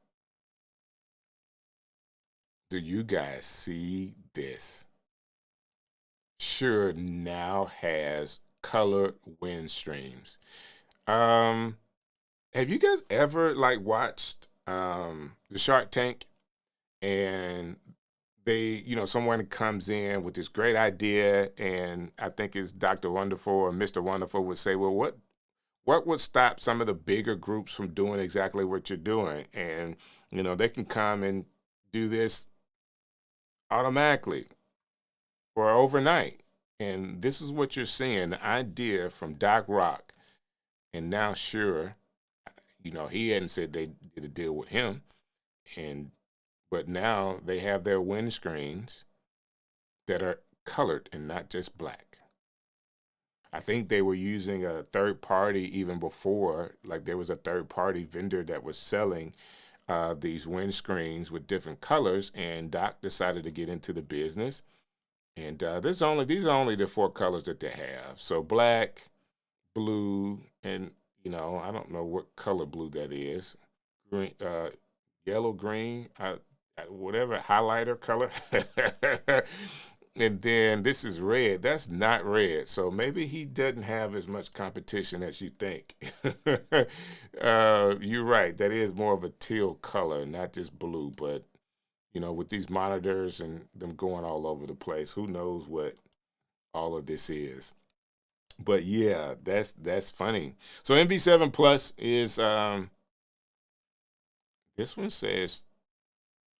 Do you guys see this? Shure now has colored wind streams. Um, have you guys ever like watched the Shark Tank and someone comes in with this great idea and I think it's Dr. Wonderful or Mr. Wonderful would say, well, what would stop some of the bigger groups from doing exactly what you're doing? And, they can come and do this automatically or overnight. And this is what you're seeing, the idea from Doc Rock. And now, sure, he hadn't said they did a deal with him. But now they have their windscreens that are colored and not just black. I think they were using a third party even before, like there was a third party vendor that was selling these windscreens with different colors, and Doc decided to get into the business. And these are only the 4 colors that they have. So black, blue, and I don't know what color blue that is. Green, yellow, green, whatever highlighter color. And then this is red. That's not red. So maybe he doesn't have as much competition as you think. You're right. That is more of a teal color, not just blue. But, with these monitors and them going all over the place, who knows what all of this is. But yeah, that's funny. So MV7 Plus is, this one says,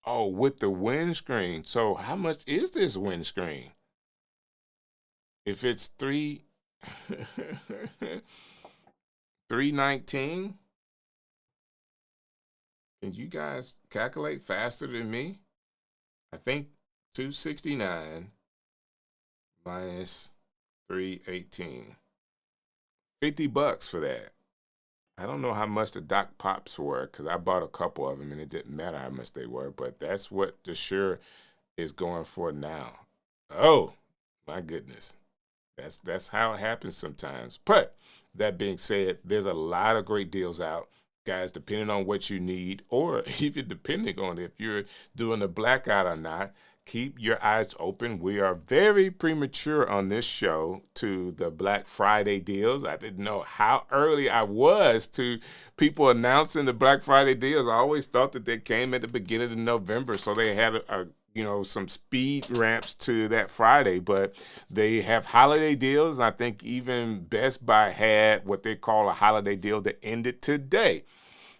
oh, with the windscreen. So how much is this windscreen? If it's 319, can you guys calculate faster than me? I think 269 minus 318. $50 for that. I don't know how much the Doc Pops were because I bought a couple of them and it didn't matter how much they were, but that's what the Shure is going for now. Oh, my goodness. That's how it happens sometimes. But that being said, there's a lot of great deals out, guys, depending on what you need, or even depending on if you're doing a blackout or not. Keep your eyes open. We are very premature on this show to the Black Friday deals. I didn't know how early I was to people announcing the Black Friday deals. I always thought that they came at the beginning of November, so they had some speed ramps to that Friday, but they have holiday deals. And I think even Best Buy had what they call a holiday deal that ended today.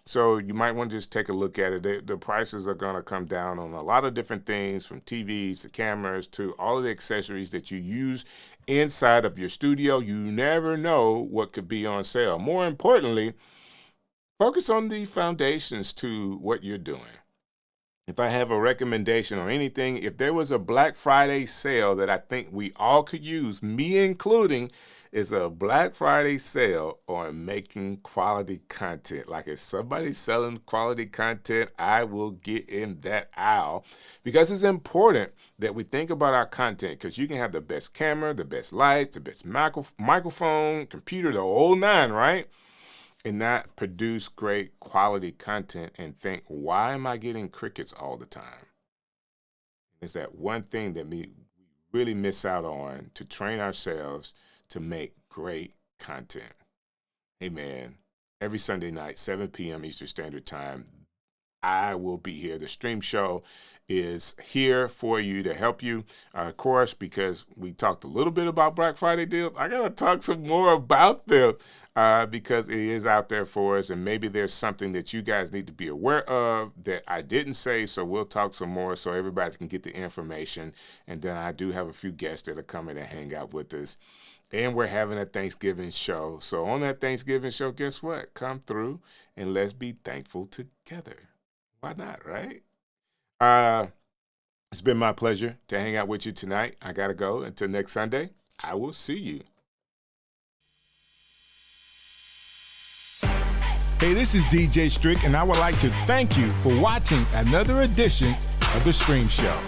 So you might want to just take a look at it. The prices are going to come down on a lot of different things, from TVs to cameras to all of the accessories that you use inside of your studio. You never know what could be on sale. More importantly, focus on the foundations to what you're doing. If I have a recommendation on anything, if there was a Black Friday sale that I think we all could use, me including, is a Black Friday sale on making quality content. Like if somebody's selling quality content, I will get in that aisle, because it's important that we think about our content, because you can have the best camera, the best lights, the best microphone, computer, the whole nine, right? And not produce great quality content and think, why am I getting crickets all the time? It's that one thing that we really miss out on to train ourselves to make great content. Hey man, every Sunday night, 7 p.m. Eastern Standard Time, I will be here. The stream show is here for you to help you. Of course, because we talked a little bit about Black Friday deals, I got to talk some more about them because it is out there for us. And maybe there's something that you guys need to be aware of that I didn't say. So we'll talk some more so everybody can get the information. And then I do have a few guests that are coming to hang out with us. And we're having a Thanksgiving show. So on that Thanksgiving show, guess what? Come through and let's be thankful together. Why not, right? It's been my pleasure to hang out with you tonight. I got to go. Until next Sunday, I will see you. Hey, this is DJ Strick, and I would like to thank you for watching another edition of The Stream Show.